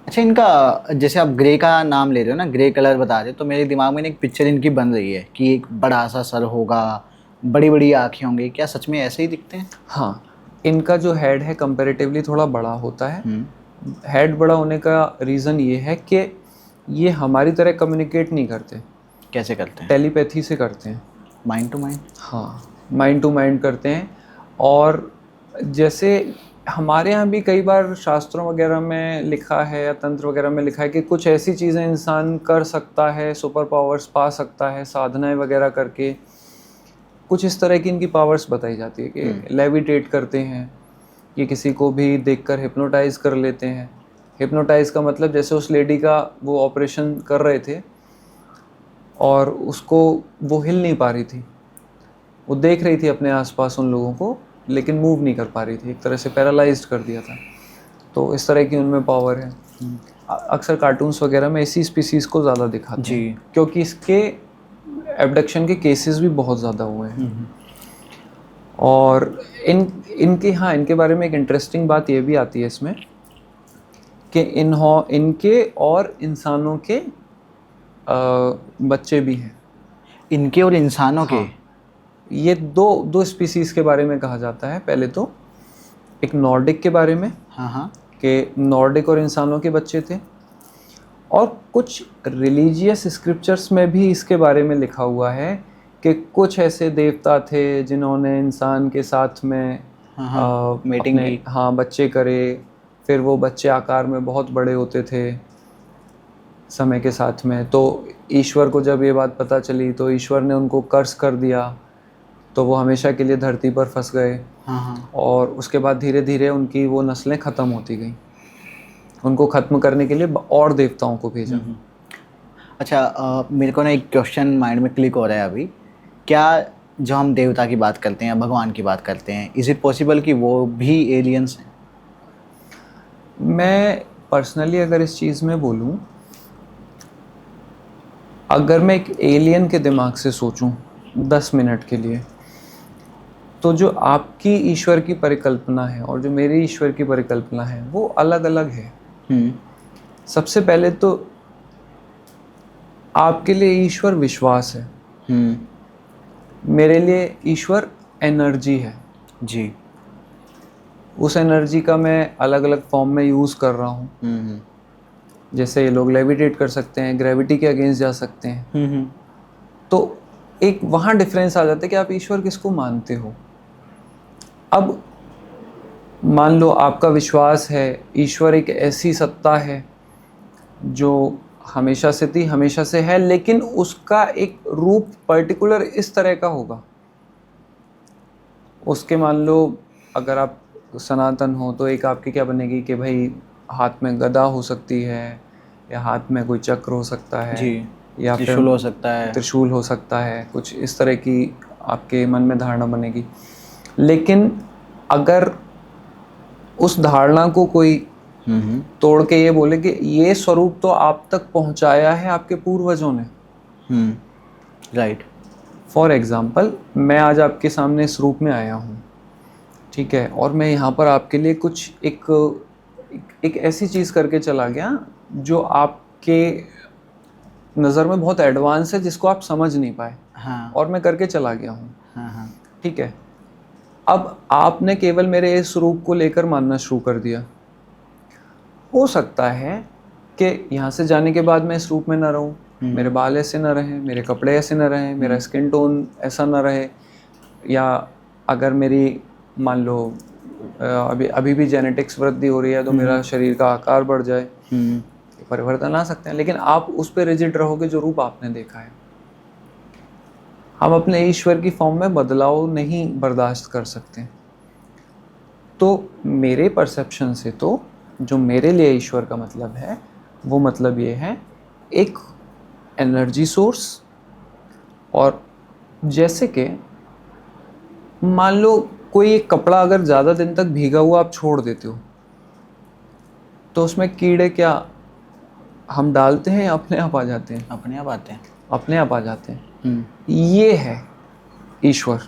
अच्छा, इनका जैसे आप ग्रे का नाम ले रहे हो ना, ग्रे कलर बता रहे हो, तो मेरे दिमाग में एक पिक्चर इनकी बन रही है कि एक बड़ा सा सर होगा, बड़ी बड़ी आँखें होंगी। क्या सच में ऐसे ही दिखते हैं? हाँ, इनका जो हेड है कंपैरेटिवली थोड़ा बड़ा होता है। हेड बड़ा होने का रीज़न ये है कि ये हमारी तरह कम्युनिकेट नहीं करते। कैसे करते हैं? टेलीपैथी से करते हैं। Mind to mind? हाँ, माइंड टू माइंड करते हैं। और जैसे हमारे यहाँ भी कई बार शास्त्रों वगैरह में लिखा है, या तंत्र वगैरह में लिखा है कि कुछ ऐसी चीज़ें इंसान कर सकता है, सुपर पावर्स पा सकता है साधनाएं वगैरह करके। कुछ इस तरह की इनकी पावर्स बताई जाती है कि लेविटेट करते हैं, कि किसी को भी देखकर हिप्नोटाइज कर लेते हैं। हिप्नोटाइज का मतलब जैसे उस लेडी का वो ऑपरेशन कर रहे थे और उसको वो हिल नहीं पा रही थी, वो देख रही थी अपने आसपास उन लोगों को, लेकिन मूव नहीं कर पा रही थी, एक तरह से पैरालाइज्ड कर दिया था। तो इस तरह की उनमें पावर है। अक्सर कार्टून्स वगैरह में इसी स्पीसीज़ को ज़्यादा दिखाते हैं, क्योंकि इसके एब्डक्शन के केसेस भी बहुत ज़्यादा हुए हैं। और इनके बारे में एक इंटरेस्टिंग बात ये भी आती है इसमें कि इनके और इंसानों के बच्चे भी हैं। इनके और इंसानों के? ये दो स्पीसीज के बारे में कहा जाता है। पहले तो एक नॉर्डिक के बारे में, हाँ हाँ, कि नॉर्डिक और इंसानों के बच्चे थे, और कुछ रिलीजियस स्क्रिप्चर्स में भी इसके बारे में लिखा हुआ है कि कुछ ऐसे देवता थे जिन्होंने इंसान के साथ में हाँ, मीटिंग की। हाँ बच्चे करे, फिर वो बच्चे आकार में बहुत बड़े होते थे समय के साथ में। तो ईश्वर को जब ये बात पता चली तो ईश्वर ने उनको कर्स कर दिया, तो वो हमेशा के लिए धरती पर फंस गए। हाँ हाँ, और उसके बाद धीरे धीरे उनकी वो नस्लें ख़त्म होती गई। उनको ख़त्म करने के लिए और देवताओं को भेजा। अच्छा, मेरे को ना एक क्वेश्चन माइंड में क्लिक हो रहा है अभी। क्या जो हम देवता की बात करते हैं, भगवान की बात करते हैं, इज़ इट पॉसिबल कि वो भी एलियंस हैं? मैं पर्सनली अगर इस चीज़ में बोलूं, अगर मैं एक एलियन के दिमाग से सोचूं 10 मिनट के लिए, तो जो आपकी ईश्वर की परिकल्पना है और जो मेरी ईश्वर की परिकल्पना है वो अलग अलग है। सबसे पहले तो आपके लिए ईश्वर विश्वास है, मेरे लिए ईश्वर एनर्जी है। जी। उस एनर्जी का मैं अलग अलग फॉर्म में यूज़ कर रहा हूँ। जैसे ये लोग लेविटेट कर सकते हैं, ग्रेविटी के अगेंस्ट जा सकते हैं। तो एक वहाँ डिफरेंस आ जाता है कि आप ईश्वर किसको मानते हो। अब मान लो आपका विश्वास है ईश्वर एक ऐसी सत्ता है जो हमेशा से थी, हमेशा से है, लेकिन उसका एक रूप पर्टिकुलर इस तरह का होगा। उसके मान लो अगर आप सनातन हो तो एक आपकी क्या बनेगी कि भाई हाथ में गदा हो सकती है, या हाथ में कोई चक्र हो सकता है जी, या फिर त्रिशूल हो सकता है। त्रिशूल हो सकता है, कुछ इस तरह की आपके मन में धारणा बनेगी। लेकिन अगर उस धारणा को कोई तोड़ के ये बोले कि ये स्वरूप तो आप तक पहुंचाया है आपके पूर्वजों ने। राइट। फॉर एग्जाम्पल, मैं आज आपके सामने इस रूप में आया हूँ, ठीक है, और मैं यहाँ पर आपके लिए कुछ एक ऐसी चीज़ करके चला गया जो आपके नज़र में बहुत एडवांस है, जिसको आप समझ नहीं पाए। हाँ, और मैं करके चला गया हूँ। हाँ हाँ, ठीक है, अब आपने केवल मेरे इस रूप को लेकर मानना शुरू कर दिया। हो सकता है कि यहाँ से जाने के बाद मैं इस रूप में ना रहूँ, मेरे बाल ऐसे ना रहें, मेरे कपड़े ऐसे ना रहें, मेरा स्किन टोन ऐसा ना रहे, या अगर मेरी मान लो अभी भी जेनेटिक्स वृद्धि हो रही है तो मेरा शरीर का आकार बढ़ जाए। परिवर्तन आ सकते हैं, लेकिन आप उस पर रिजिड रहोगे जो रूप आपने देखा है। हम अपने ईश्वर की फॉर्म में बदलाव नहीं बर्दाश्त कर सकते। तो मेरे परसेप्शन से तो जो मेरे लिए ईश्वर का मतलब है वो मतलब ये है, एक एनर्जी सोर्स। और जैसे कि मान लो कोई एक कपड़ा अगर ज़्यादा दिन तक भीगा हुआ आप छोड़ देते हो तो उसमें कीड़े क्या हम डालते हैं या अपने आप आ जाते हैं? अपने आप आते हैं। अपने आप आ जाते हैं। ये है ईश्वर।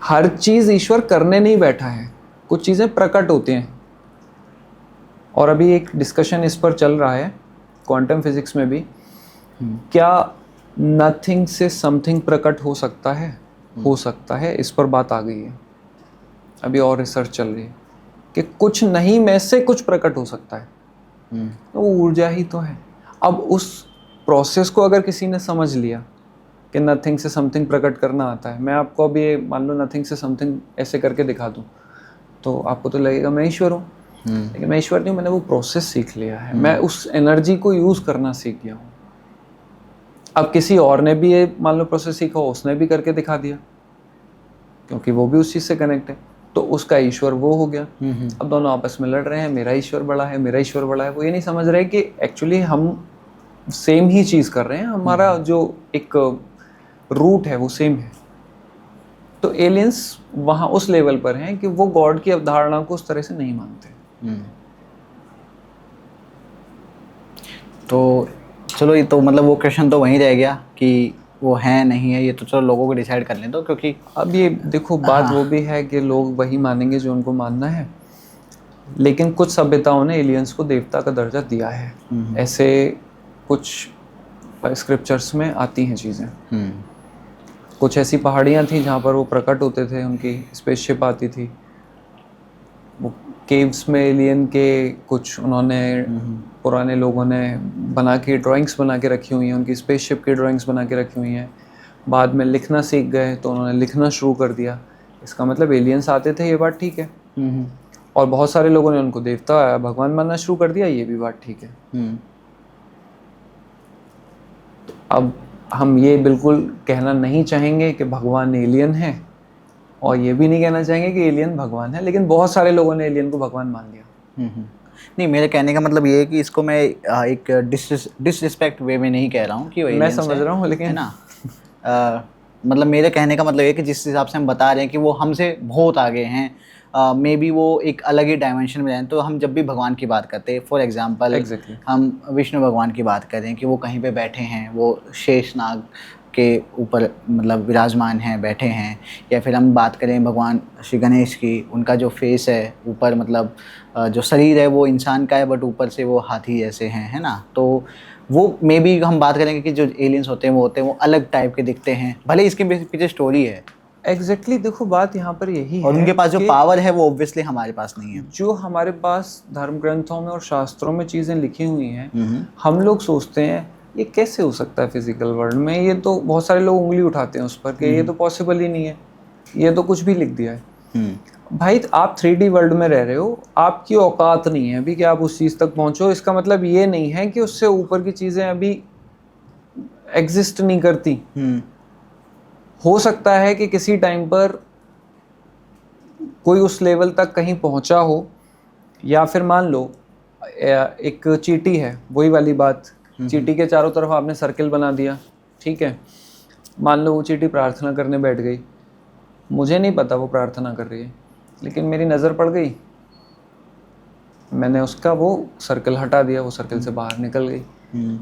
हर चीज़ ईश्वर करने नहीं बैठा है, कुछ चीज़ें प्रकट होती हैं। और अभी एक डिस्कशन इस पर चल रहा है क्वांटम फिजिक्स में भी, क्या नथिंग से समथिंग प्रकट हो सकता है? हो सकता है, इस पर बात आ गई है। अभी और रिसर्च चल रही है कि कुछ नहीं में से कुछ प्रकट हो सकता है। तो वो ऊर्जा ही तो है। अब उस प्रोसेस को अगर किसी ने समझ लिया कि नथिंग से समथिंग प्रकट करना आता है, मैं आपको अभी ये मान लो नथिंग से समथिंग ऐसे करके दिखा दूँ तो आपको तो लगेगा मैं ईश्वर हूँ। लेकिन मैं ईश्वर नहीं हूँ, मैंने वो प्रोसेस सीख लिया है। मैं उस एनर्जी को यूज़ करना सीख गया हूँ। अब किसी और ने भी ये मान लो प्रोसेस सीखा, उसने भी करके दिखा दिया, क्योंकि वो भी उस चीज़ से कनेक्ट है, तो उसका ईश्वर वो हो गया। अब दोनों आपस में लड़ रहे हैं, मेरा ईश्वर बड़ा है, मेरा ईश्वर बड़ा है। वो ये नहीं समझ रहे कि एक्चुअली हम सेम ही चीज़ कर रहे हैं, हमारा जो एक रूट है वो सेम है। तो एलियंस वहाँ उस लेवल पर हैं कि वो गॉड की अवधारणा को उस तरह से नहीं मानते। तो चलो, ये तो मतलब वो क्वेश्चन तो वहीं रह गया कि वो है नहीं है, ये तो चलो लोगों को डिसाइड कर लें। तो क्योंकि अब ये देखो बात वो भी है कि लोग वही मानेंगे जो उनको मानना है, लेकिन कुछ सभ्यताओं ने एलियंस को देवता का दर्जा दिया है। ऐसे कुछ स्क्रिप्चर्स में आती हैं चीज़ें। कुछ ऐसी पहाड़ियाँ थी जहाँ पर वो प्रकट होते थे, उनकी स्पेसशिप आती थी। वो केव्स में एलियन के कुछ उन्होंने पुराने लोगों ने बना के ड्राइंग्स बना के रखी हुई हैं, उनकी स्पेसशिप की ड्राइंग्स बना के रखी हुई हैं। बाद में लिखना सीख गए तो उन्होंने लिखना शुरू कर दिया। इसका मतलब एलियंस आते थे, ये बात ठीक है। और बहुत सारे लोगों ने उनको देवता भगवान मानना शुरू कर दिया, ये भी बात ठीक है। अब हम ये बिल्कुल कहना नहीं चाहेंगे कि भगवान एलियन है, और ये भी नहीं कहना चाहेंगे कि एलियन भगवान है, लेकिन बहुत सारे लोगों ने एलियन को भगवान मान लिया। नहीं, मेरे कहने का मतलब ये है कि इसको मैं एक डिसरिस्पेक्ट वे में नहीं कह रहा हूँ कि वो मैं aliens समझ है, रहा हूँ, लेकिन है ना। मतलब मेरे कहने का मतलब ये है कि जिस हिसाब से हम बता रहे हैं कि वो हमसे बहुत आगे हैं, मे बी वो एक अलग ही डायमेंशन में रहें, तो हम जब भी भगवान की बात करते हैं, फॉर एग्जांपल Exactly. हम विष्णु भगवान की बात करें कि वो कहीं पे बैठे हैं, वो शेषनाग के ऊपर मतलब विराजमान हैं, बैठे हैं, या फिर हम बात करें भगवान श्री गणेश की, उनका जो फेस है ऊपर, मतलब जो शरीर है वो इंसान का है बट ऊपर से वो हाथी जैसे हैं, है ना। तो वो मे बी हम बात करेंगे कि जो एलियंस होते हैं वो अलग टाइप के दिखते हैं, भले इसके पीछे स्टोरी है। एग्जैक्टली देखो, बात यहाँ पर यही और है उनके पास जो कि पावर है वो ऑब्वियसली हमारे पास नहीं है। जो हमारे पास धर्म ग्रंथों में और शास्त्रों में चीज़ें लिखी हुई हैं, हम लोग सोचते हैं ये कैसे हो सकता है फिजिकल वर्ल्ड में, ये तो बहुत सारे लोग उंगली उठाते हैं उस पर कि ये तो पॉसिबल ही नहीं है, ये तो कुछ भी लिख दिया है। भाई आप 3D वर्ल्ड में रह रहे हो, आपकी औकात नहीं है अभी कि आप उस चीज़ तक पहुंचो। इसका मतलब ये नहीं है कि उससे ऊपर की चीज़ें अभी एग्जिस्ट नहीं करती। हो सकता है कि किसी टाइम पर कोई उस लेवल तक कहीं पहुंचा हो, या फिर मान लो एक चींटी है, वही वाली बात, चींटी के चारों तरफ आपने सर्किल बना दिया, ठीक है। मान लो वो चींटी प्रार्थना करने बैठ गई, मुझे नहीं पता वो प्रार्थना कर रही है, लेकिन मेरी नज़र पड़ गई, मैंने उसका वो सर्कल हटा दिया, वो सर्कल से बाहर निकल गई।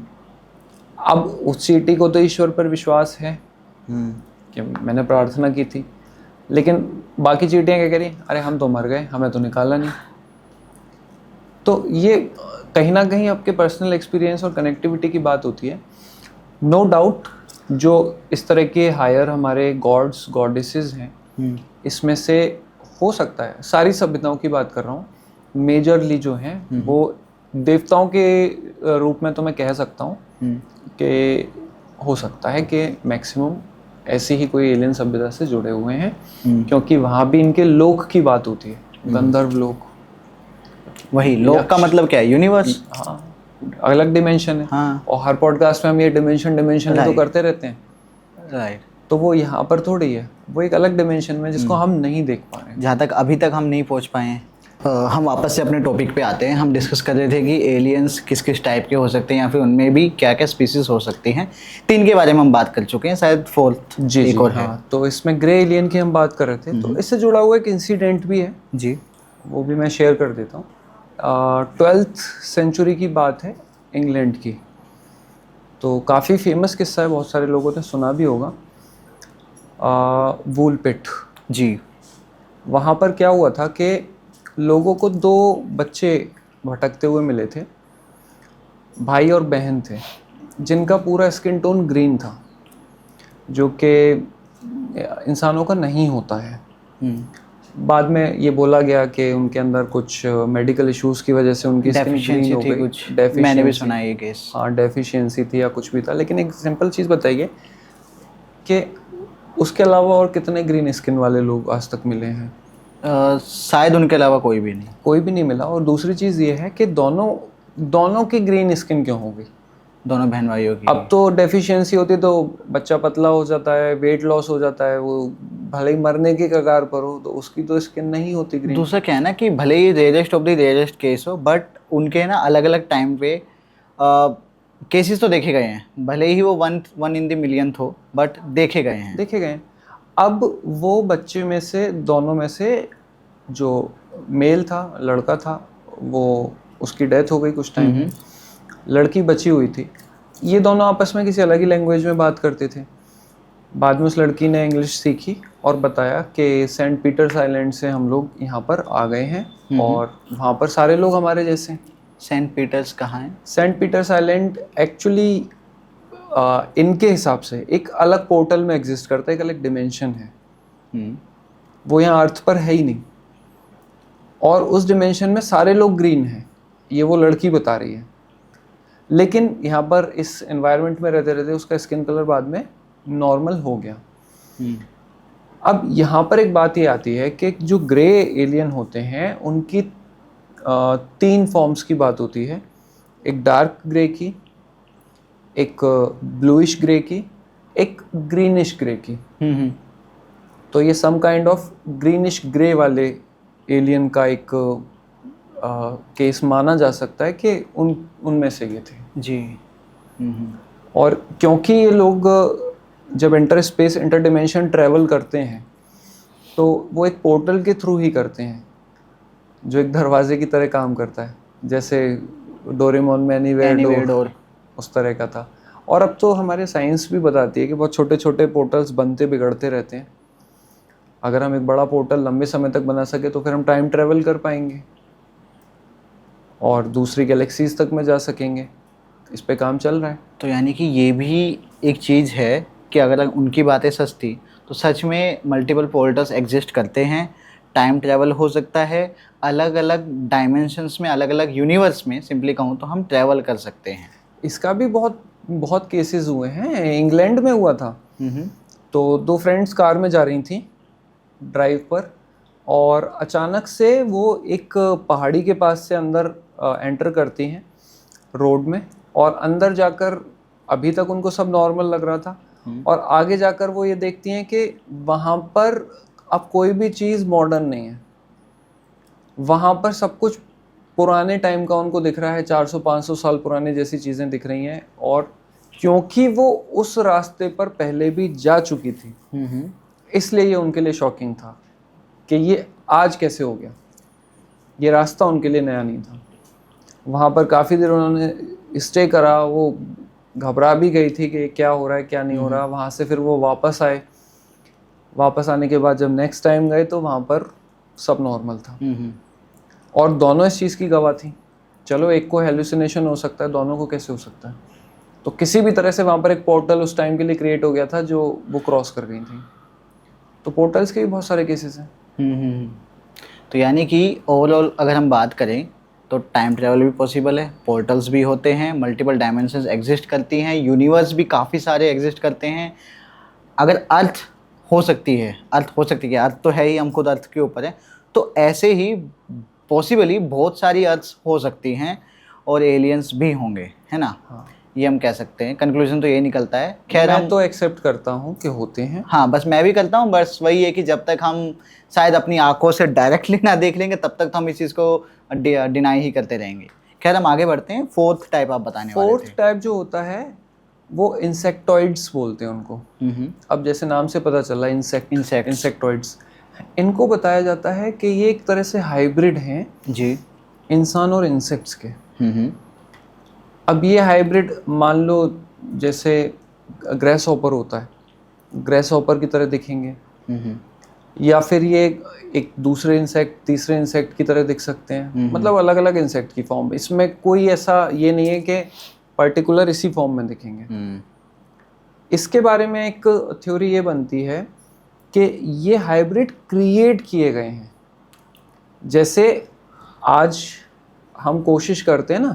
अब उस चींटी को तो ईश्वर पर विश्वास है कि मैंने प्रार्थना की थी, लेकिन बाकी चींटियाँ क्या कह रही, अरे हम तो मर गए, हमें तो निकाला नहीं। तो ये कहीं ना कहीं आपके पर्सनल एक्सपीरियंस और कनेक्टिविटी की बात होती है। नो डाउट जो इस तरह के हायर हमारे गॉड्स गॉडेसेस हैं, इसमें से हो सकता है, सारी सभ्यताओं की बात कर रहा हूँ, मेजरली जो हैं वो देवताओं के रूप में तो मैं कह सकता हूँ कि हो सकता है कि मैक्सिमम ऐसी ही कोई एलियन सभ्यता से जुड़े हुए हैं, क्योंकि वहाँ भी इनके लोक की बात होती है, गंधर्व लोक। वही लोक का मतलब क्या है, यूनिवर्स। हाँ, अलग डिमेंशन है। हाँ। और हर पॉडकास्ट में हम ये डिमेंशन तो करते रहते हैं, राइट। तो वो यहाँ पर थोड़ी है, वो एक अलग डिमेंशन में जिसको हम नहीं देख पा रहे हैं, जहाँ तक अभी तक हम नहीं पहुँच पाए हैं। हम वापस से अपने टॉपिक पे आते हैं। हम डिस्कस कर रहे थे कि एलियंस किस किस टाइप के हो सकते हैं, या फिर उनमें भी क्या क्या स्पीसीज हो सकती हैं। 3 के बारे में हम बात कर चुके हैं, शायद 4th एक और है। तो इसमें ग्रे एलियन की हम बात कर रहे थे, तो इससे जुड़ा हुआ एक इंसिडेंट भी है जी, वो भी मैं शेयर कर देता हूँ। 12th सेंचुरी की बात है, इंग्लैंड की, तो काफ़ी फेमस किस्सा है, बहुत सारे लोगों ने सुना भी होगा। वूल पिट जी। वहाँ पर क्या हुआ था कि लोगों को 2 बच्चे भटकते हुए मिले थे, भाई और बहन थे, जिनका पूरा स्किन टोन ग्रीन था, जो कि इंसानों का नहीं होता है। बाद में ये बोला गया कि उनके अंदर कुछ मेडिकल इश्यूज की वजह से उनकी स्किन ग्रीन हो गई, कुछ मैंने भी सुना है ये केस। हाँ, डेफिशिएंसी थी या कुछ भी था। लेकिन एक सिंपल चीज़ बताइए कि उसके अलावा और कितने ग्रीन स्किन वाले लोग आज तक मिले हैं? शायद उनके अलावा कोई भी नहीं मिला। और दूसरी चीज़ ये है कि दोनों की ग्रीन स्किन क्यों हो गई? दोनों बहन भाइयों की। अब तो डेफिशिएंसी होती है तो बच्चा पतला हो जाता है, वेट लॉस हो जाता है, वो भले ही मरने की कगार पर हो, तो उसकी तो स्किन नहीं होती ग्रीन। दूसरा क्या है ना कि भले ही rarest of the rarest case हो, बट उनके ना अलग अलग टाइम पे केसेस तो देखे गए हैं, भले ही वो वन इन द मिलियन हो, बट देखे गए हैं। अब वो बच्चे में से, दोनों में से जो मेल था, लड़का था, वो उसकी डेथ हो गई कुछ टाइम में, लड़की बची हुई थी। ये दोनों आपस में किसी अलग ही लैंग्वेज में बात करते थे। बाद में उस लड़की ने इंग्लिश सीखी और बताया कि सेंट पीटर्स आइलैंड से हम लोग यहाँ पर आ गए हैं और वहाँ पर सारे लोग हमारे जैसे हैं। सेंट पीटर्स कहाँ है? सेंट पीटर्स आइलैंड एक्चुअली इनके हिसाब से एक अलग पोर्टल में एग्जिस्ट करता है, एक अलग डिमेंशन है, हम्म, वो यहाँ अर्थ पर है ही नहीं। और उस डिमेंशन में सारे लोग ग्रीन हैं, ये वो लड़की बता रही है। लेकिन यहाँ पर इस एनवायरनमेंट में रहते रहते उसका स्किन कलर बाद में नॉर्मल हो गया। हम्म, अब यहाँ पर एक बात ये आती है कि जो ग्रे एलियन होते हैं उनकी 3 फॉर्म्स की बात होती है, एक डार्क ग्रे की, एक ब्लूइश ग्रे की, एक ग्रीनिश ग्रे की। हम्म, तो ये some kind of greenish grey वाले एलियन का एक केस माना जा सकता है कि उनमें से ये थे। जी। हम्म, और क्योंकि ये लोग जब inter space inter dimension travel करते हैं तो वो एक पोर्टल के थ्रू ही करते हैं, जो एक दरवाजे की तरह काम करता है, जैसे डोरेमोन में एनीवेयर डोर उस तरह का था। और अब तो हमारे साइंस भी बताती है कि बहुत छोटे छोटे पोर्टल्स बनते बिगड़ते रहते हैं। अगर हम एक बड़ा पोर्टल लंबे समय तक बना सके तो फिर हम टाइम ट्रैवल कर पाएंगे और दूसरी गैलेक्सीज तक में जा सकेंगे। इस पे काम चल रहा है। तो यानी कि ये भी एक चीज़ है कि अगर उनकी बातें सच थी तो सच में मल्टीपल पोर्टल्स एग्जिस्ट करते हैं, टाइम ट्रैवल हो सकता है, अलग अलग डायमेंशंस में, अलग अलग यूनिवर्स में सिंपली कहूँ तो हम ट्रैवल कर सकते हैं। इसका भी बहुत बहुत केसेस हुए हैं। इंग्लैंड में हुआ था। तो 2 फ्रेंड्स कार में जा रही थी ड्राइव पर, और अचानक से वो एक पहाड़ी के पास से अंदर एंटर करती हैं रोड में, और अंदर जाकर अभी तक उनको सब नॉर्मल लग रहा था, और आगे जाकर वो ये देखती हैं कि वहाँ पर अब कोई भी चीज़ मॉडर्न नहीं है, वहाँ पर सब कुछ पुराने टाइम का उनको दिख रहा है, 400-500 साल पुराने जैसी चीज़ें दिख रही हैं। और क्योंकि वो उस रास्ते पर पहले भी जा चुकी थी, इसलिए ये उनके लिए शॉकिंग था कि ये आज कैसे हो गया। ये रास्ता उनके लिए नया नहीं था। वहाँ पर काफ़ी देर उन्होंने स्टे करा, वो घबरा भी गई थी कि क्या हो रहा है क्या नहीं हो रहा। वहाँ से फिर वो वापस आए। वापस आने के बाद जब नेक्स्ट टाइम गए तो वहाँ पर सब नॉर्मल था, और दोनों इस चीज़ की गवाह थी। चलो एक को हेलुसिनेशन हो सकता है, दोनों को कैसे हो सकता है? तो किसी भी तरह से वहाँ पर एक पोर्टल उस टाइम के लिए क्रिएट हो गया था जो वो क्रॉस कर गई थी। तो पोर्टल्स के भी बहुत सारे केसेस हैं। तो यानी कि ओवरऑल अगर हम बात करें तो टाइम ट्रैवल भी पॉसिबल है, पोर्टल्स भी होते हैं, मल्टीपल डायमेंशंस एग्जिस्ट करती हैं, यूनिवर्स भी काफ़ी सारे एग्जिस्ट करते हैं। अगर अर्थ हो सकती है, अर्थ तो है ही, हम खुद अर्थ के ऊपर है, तो ऐसे ही पॉसिबली बहुत सारी अर्थ्स हो सकती हैं और एलियंस भी होंगे, है ना? हाँ, ये हम कह सकते हैं। कंक्लूजन तो ये निकलता है। खैर मैं हम तो एक्सेप्ट करता हूँ कि होते हैं। हाँ, बस मैं भी करता हूँ। बस वही है कि जब तक हम शायद अपनी आंखों से डायरेक्टली ना देख लेंगे तब तक तो हम इस चीज़ को डिनाई ही करते रहेंगे। खैर हम आगे बढ़ते हैं। 4th टाइप आप बताने वाले थे। 4th टाइप जो होता है वो इंसेक्टॉइड्स बोलते हैं उनको। अब जैसे नाम से पता चला, इंसेक्टॉइड्स। इनको बताया जाता है कि ये एक तरह से हाइब्रिड हैं जी, इंसान और इंसेक्ट्स के। अब ये हाइब्रिड मान लो जैसे ग्रेस हॉपर होता है, ग्रेस हॉपर की तरह दिखेंगे, या फिर ये एक दूसरे इंसेक्ट तीसरे इंसेक्ट की तरह दिख सकते हैं। मतलब अलग अलग इंसेक्ट की फॉर्म। इसमें कोई ऐसा ये नहीं है कि पर्टिकुलर इसी फॉर्म में दिखेंगे। इसके बारे में एक थ्योरी ये बनती है कि ये हाइब्रिड क्रिएट किए गए हैं। जैसे आज हम कोशिश करते हैं ना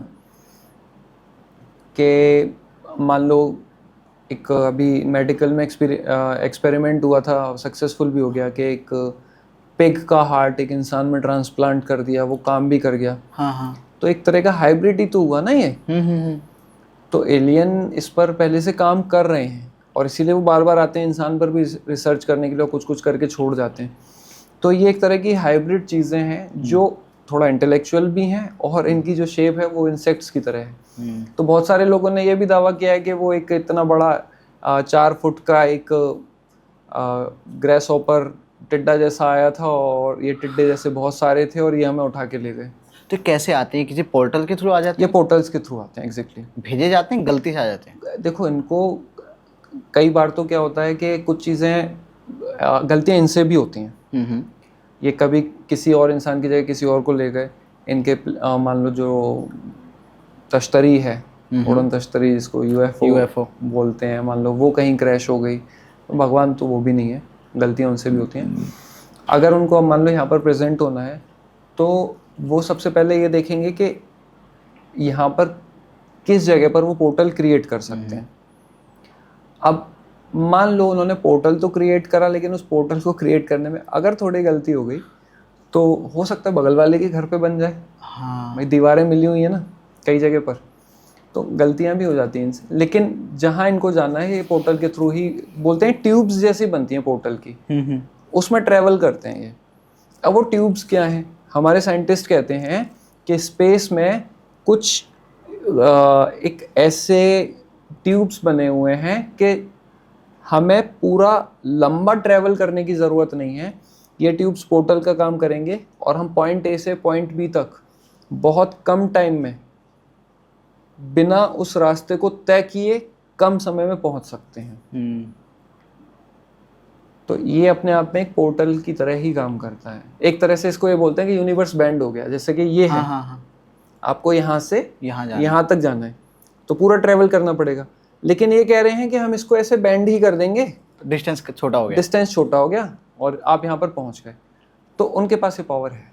कि मान लो एक अभी मेडिकल में एक्सपेरिमेंट हुआ था, सक्सेसफुल भी हो गया, कि एक पिग का हार्ट एक इंसान में ट्रांसप्लांट कर दिया, वो काम भी कर गया। हाँ। तो एक तरह का हाइब्रिड ही तो हुआ ना ये। तो एलियन इस पर पहले से काम कर रहे हैं और इसीलिए वो बार बार आते हैं इंसान पर भी रिसर्च करने के लिए, कुछ कुछ करके छोड़ जाते हैं। तो ये एक तरह की हाइब्रिड चीज़ें हैं जो थोड़ा इंटेलेक्चुअल भी हैं और इनकी जो शेप है वो इंसेक्ट्स की तरह है। तो बहुत सारे लोगों ने ये भी दावा किया है कि वो एक इतना बड़ा 4 फुट का एक ग्रेस हॉपर टिड्डा जैसा आया था, और ये टिड्डे जैसे बहुत सारे थे और ये हमें उठा के ले गए। तो कैसे आते हैं? किसी पोर्टल के थ्रू आ जाते ये हैं? पोर्टल्स के थ्रू आते हैं। एग्जैक्टली। भेजे जाते हैं, गलती से आ जाते हैं? देखो, इनको कई बार तो क्या होता है कि कुछ चीज़ें गलतियाँ इनसे भी होती हैं। ये कभी किसी और इंसान की जगह किसी और को ले गए। इनके मान लो जो तश्तरी है उड़न तश्तरी जिसको यूएफओ बोलते हैं, मान लो वो कहीं क्रैश हो गई, तो भगवान तो वो भी नहीं है, गलतियाँ उनसे भी होती हैं। अगर उनको अब मान लो यहाँ पर प्रेजेंट होना है तो वो सबसे पहले ये देखेंगे कि यहाँ पर किस जगह पर वो पोर्टल क्रिएट कर सकते हैं। अब मान लो उन्होंने पोर्टल तो क्रिएट करा, लेकिन उस पोर्टल को क्रिएट करने में अगर थोड़ी गलती हो गई तो हो सकता है बगल वाले के घर पे बन जाए। हाँ भाई दीवारें मिली हुई है ना कई जगह पर, तो गलतियां भी हो जाती हैं इनसे। लेकिन जहाँ इनको जाना है ये पोर्टल के थ्रू ही, बोलते हैं ट्यूब्स जैसी बनती हैं पोर्टल की, उसमें ट्रैवल करते हैं ये। अब वो ट्यूब्स क्या हैं, हमारे साइंटिस्ट कहते हैं कि स्पेस में कुछ एक ऐसे ट्यूब्स बने हुए हैं कि हमें पूरा लंबा ट्रैवल करने की ज़रूरत नहीं है। ये ट्यूब्स पोर्टल का काम करेंगे और हम पॉइंट ए से पॉइंट बी तक बहुत कम टाइम में बिना उस रास्ते को तय किए कम समय में पहुंच सकते हैं। तो ये अपने आप में एक पोर्टल की तरह ही काम करता है। एक तरह से इसको ये बोलते हैं कि यूनिवर्स बैंड हो गया, जैसे कि ये है। हाँ। आपको यहाँ से यहाँ तक जाना है तो पूरा ट्रेवल करना पड़ेगा, लेकिन ये कह रहे हैं कि हम इसको ऐसे बैंड ही कर देंगे, डिस्टेंस छोटा हो गया और आप यहाँ पर पहुँच गए। तो उनके पास ये पावर है।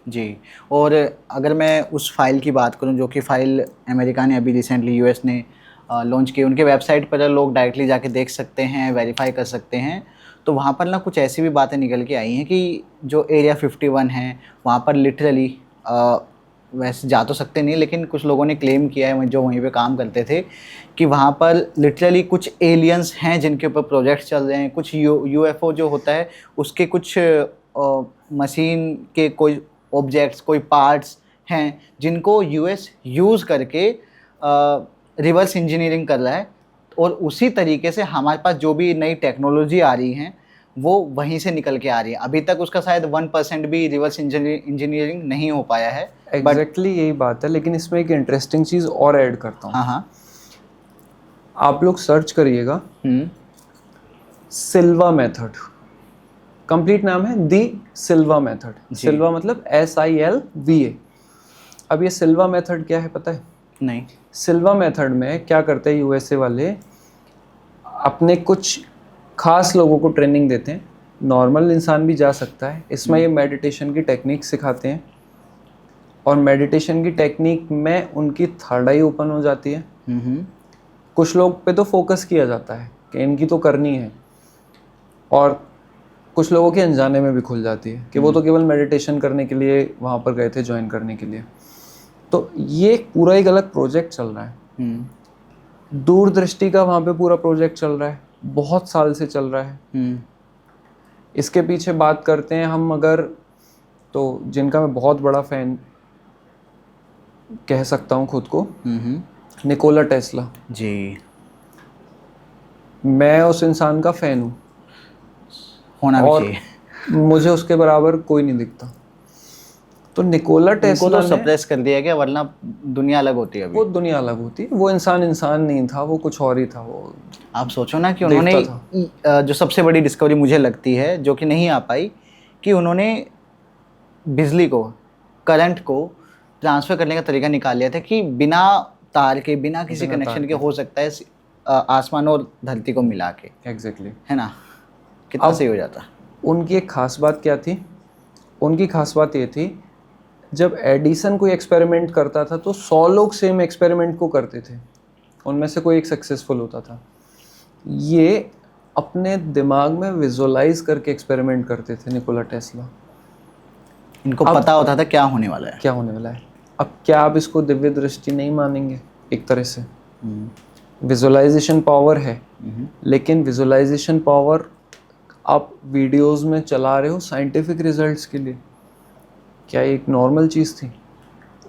जी। और अगर मैं उस फाइल की बात करूं, जो कि फ़ाइल अमेरिका ने अभी रिसेंटली यूएस ने लॉन्च की, उनके वेबसाइट पर लोग डायरेक्टली जाके देख सकते हैं, वेरीफाई कर सकते हैं। तो वहाँ पर ना कुछ ऐसी भी बातें निकल के आई हैं कि जो एरिया 51 है वहाँ पर लिटरली, वैसे जा तो सकते नहीं, लेकिन कुछ लोगों ने क्लेम किया है जो वहीं पे काम करते थे कि वहाँ पर लिटरली कुछ एलियंस हैं जिनके ऊपर प्रोजेक्ट्स चल रहे हैं। कुछ यूएफओ जो होता है उसके कुछ मशीन के कोई ऑब्जेक्ट्स, कोई पार्ट्स हैं जिनको यूएस यूज़ करके रिवर्स इंजीनियरिंग कर रहा है। और उसी तरीके से हमारे पास जो भी नई टेक्नोलॉजी आ रही हैं वो वहीं से निकल के आ रही है। अभी तक उसका शायद 1% भी रिवर्स इंजीनियरिंग नहीं हो पाया है। एग्जैक्टली यही बात है, लेकिन इसमें एक इंटरेस्टिंग चीज़ और ऐड करता हूँ। हाँ। आप लोग सर्च करिएगा सिल्वा मेथड, कंप्लीट नाम है दी सिल्वा मेथड। सिल्वा मतलब SILVA। अब ये सिल्वा मेथड क्या है पता है? नहीं। सिल्वा मेथड में क्या करते हैं यूएसए वाले, अपने कुछ खास लोगों को ट्रेनिंग देते हैं, नॉर्मल इंसान भी जा सकता है। इसमें ये मेडिटेशन की टेक्निक सिखाते हैं और मेडिटेशन की टेक्निक में उनकी थर्ड आई ओपन हो जाती है। कुछ लोग पे तो फोकस किया जाता है कि इनकी तो करनी है, और कुछ लोगों के अनजाने में भी खुल जाती है कि वो तो केवल मेडिटेशन करने के लिए वहाँ पर गए थे, ज्वाइन करने के लिए। तो ये पूरा एक अलग प्रोजेक्ट चल रहा है। दूरदृष्टि का वहाँ पे पूरा प्रोजेक्ट चल रहा है, बहुत साल से चल रहा है। इसके पीछे बात करते हैं हम अगर, तो जिनका मैं बहुत बड़ा फैन कह सकता हूँ खुद को, निकोला टेस्ला जी। मैं उस इंसान का फैन हूँ, होना भी और चाहिए। मुझे उसके बराबर कोई नहीं दिखता। तो निकोला टेस्ला तो सप्रेस कर दिया गया, वरना दुनिया अलग होती है। अभी वो दुनिया अलग होती, वो इंसान नहीं था, वो कुछ और ही था। वो आप सोचो ना कि उन्होंने जो सबसे बड़ी डिस्कवरी मुझे लगती है जो कि नहीं आ पाई, कि उन्होंने बिजली को, करंट को ट्रांसफ़र करने का तरीका निकाल लिया था कि बिना तार के, बिना किसी कनेक्शन के हो सकता है आसमान और धरती को मिला के। एग्जैक्टली है ना, कितना सही हो जाता। उनकी एक खास बात क्या थी? उनकी खास बात ये थी, जब एडिसन कोई एक्सपेरिमेंट करता था तो 100 लोग सेम एक्सपेरिमेंट को करते थे, उनमें से कोई एक सक्सेसफुल होता था। ये अपने दिमाग में विजुअलाइज करके एक्सपेरिमेंट करते थे निकोला टेस्ला। इनको पता होता था क्या होने वाला है, क्या होने वाला है। अब क्या आप इसको दिव्य दृष्टि नहीं मानेंगे? एक तरह से विजुअलाइजेशन पावर है, लेकिन विजुअलाइजेशन पावर आप वीडियोस में चला रहे हो साइंटिफिक रिजल्ट्स के लिए, क्या एक नॉर्मल चीज़ थी?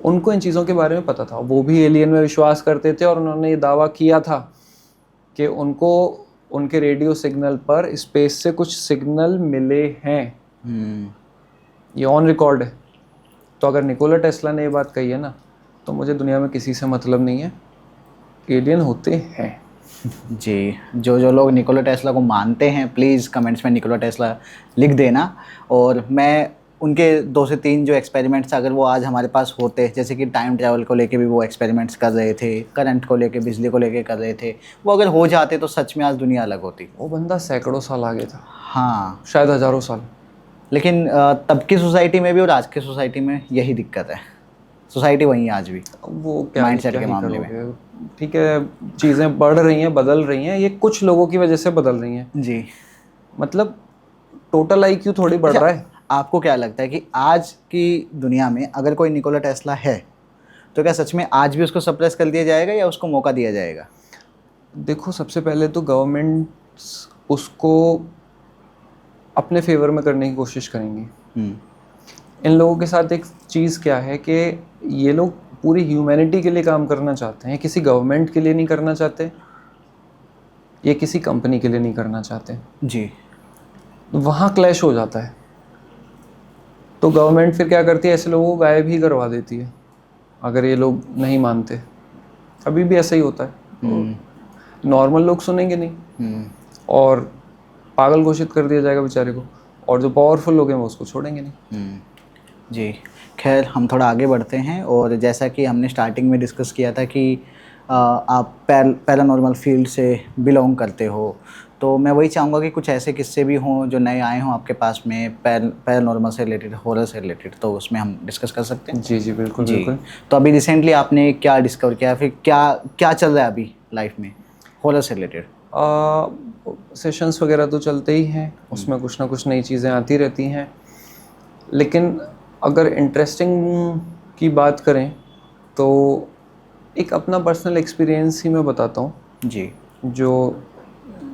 उनको इन चीज़ों के बारे में पता था, वो भी एलियन में विश्वास करते थे, और उन्होंने ये दावा किया था कि उनको उनके रेडियो सिग्नल पर स्पेस से कुछ सिग्नल मिले हैं। ये ऑन रिकॉर्ड है। तो अगर निकोला टेस्ला ने ये बात कही है ना, तो मुझे दुनिया में किसी से मतलब नहीं है, एलियन होते हैं। जी। जो लोग निकोला टेस्ला को मानते हैं, प्लीज़ कमेंट्स में निकोला टेस्ला लिख देना। और मैं उनके 2 से 3 जो एक्सपेरिमेंट्स अगर वो आज हमारे पास होते, जैसे कि टाइम ट्रैवल को लेके भी वो एक्सपेरिमेंट्स कर रहे थे, करंट को लेके, बिजली को लेके कर रहे थे, वो अगर हो जाते तो सच में आज दुनिया अलग होती। वो बंदा सैकड़ों साल आगे था, हाँ, शायद हजारों साल। लेकिन तब की सोसाइटी में भी और आज की सोसाइटी में यही दिक्कत है, सोसाइटी वही है आज भी वो क्या माइंडसेट क्या के ही मामले में। करोगे। ठीक है, चीज़ें बढ़ रही हैं, बदल रही हैं, ये कुछ लोगों की वजह से बदल रही हैं। जी। मतलब टोटल IQ थोड़ी बढ़ रहा है। आपको क्या लगता है कि आज की दुनिया में अगर कोई निकोला टेस्ला है तो क्या सच में आज भी उसको सप्रेस कर दिया जाएगा या उसको मौका दिया जाएगा? देखो, सबसे पहले तो गवर्नमेंट उसको अपने फेवर में करने की कोशिश करेंगी। इन लोगों के साथ एक चीज़ क्या है कि ये लोग पूरी ह्यूमैनिटी के लिए काम करना चाहते हैं, किसी गवर्नमेंट के लिए नहीं करना चाहते, ये किसी कंपनी के लिए नहीं करना चाहते। जी। वहाँ क्लैश हो जाता है, तो गवर्नमेंट फिर क्या करती है, ऐसे लोगों को गायब ही करवा देती है अगर ये लोग नहीं मानते। अभी भी ऐसा ही होता है, नॉर्मल लोग सुनेंगे नहीं और पागल घोषित कर दिया जाएगा बेचारे को, और जो पावरफुल लोग हैं वो उसको छोड़ेंगे नहीं। जी। खैर, हम थोड़ा आगे बढ़ते हैं, और जैसा कि हमने स्टार्टिंग में डिस्कस किया था कि आप पैरानॉर्मल फील्ड से बिलोंग करते हो, तो मैं वही चाहूँगा कि कुछ ऐसे किस्से भी हों जो नए आए हों आपके पास में, पैरानॉर्मल से रिलेटेड, हॉरर से रिलेटेड, तो उसमें हम डिस्कस कर सकते हैं। जी जी, बिल्कुल जी। बिल्कुल। तो अभी रिसेंटली आपने क्या डिस्कवर किया, फिर क्या क्या चल रहा है अभी लाइफ में हॉरर से रिलेटेड? सेशंस वगैरह तो चलते ही हैं, उसमें कुछ ना कुछ नई चीज़ें आती रहती हैं, लेकिन अगर इंटरेस्टिंग की बात करें तो एक अपना पर्सनल एक्सपीरियंस ही मैं बताता हूँ जी। जो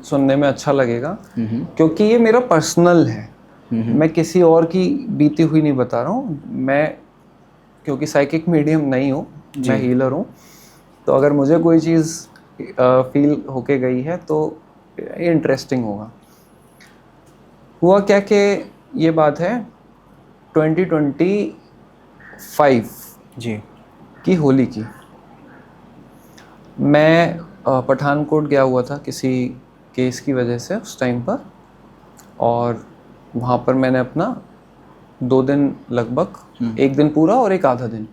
सुनने में अच्छा लगेगा, क्योंकि ये मेरा पर्सनल है। मैं किसी और की बीती हुई नहीं बता रहा हूँ। मैं क्योंकि साइकिक मीडियम नहीं हूँ, मैं हीलर हूँ, तो अगर मुझे कोई चीज़ फील होके गई है तो इंटरेस्टिंग होगा। हुआ क्या कि ये बात है 2025 जी। की होली की। मैं पठानकोट गया हुआ था किसी केस की वजह से उस टाइम पर, और वहाँ पर मैंने अपना 2 दिन लगभग, 1 दिन पूरा और 1 आधा दिन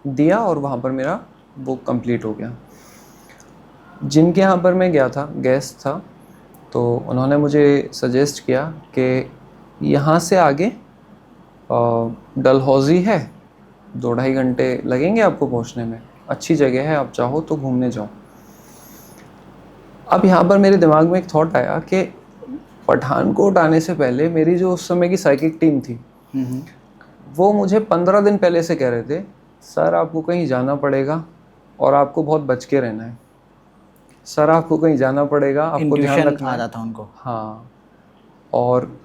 दिया, और वहाँ पर मेरा वो कंप्लीट हो गया। जिनके यहाँ पर मैं गया था, गेस्ट था, तो उन्होंने मुझे सजेस्ट किया कि यहाँ से आगे डलहौजी है, 2-2.5 घंटे लगेंगे आपको पहुँचने में, अच्छी जगह है, आप चाहो तो घूमने जाओ। अब यहाँ पर मेरे दिमाग में एक थॉट आया कि पठानकोट आने से पहले मेरी जो उस समय की साइकिक टीम थी, वो मुझे 15 दिन पहले से कह रहे थे, सर आपको कहीं जाना पड़ेगा और आपको बहुत बच के रहना है, सर आपको कहीं जाना पड़ेगा, आपको ध्यान रखना आ है। रहा था उनको। हाँ, और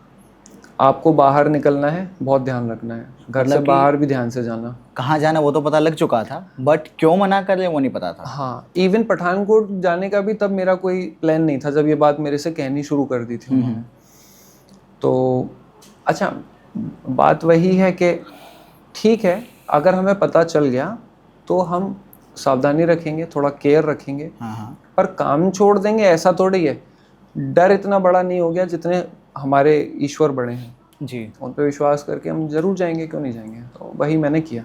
आपको बाहर निकलना है, बहुत ध्यान रखना है, घर से बाहर भी ध्यान से जाना। कहाँ जाना वो तो पता लग चुका था, बट क्यों मना कर रहे वो नहीं पता था। हाँ, इवन पठानकोट जाने का भी तब मेरा कोई प्लान नहीं था जब ये बात मेरे से कहनी शुरू कर दी थी उन्होंने। तो अच्छा, बात वही है कि ठीक है, अगर हमें पता चल गया तो हम सावधानी रखेंगे, थोड़ा केयर रखेंगे, पर काम छोड़ देंगे ऐसा थोड़ी है। डर इतना बड़ा नहीं हो गया जितने हमारे ईश्वर बड़े हैं। जी। उन पर विश्वास करके हम जरूर जाएंगे, क्यों नहीं जाएंगे। तो वही मैंने किया।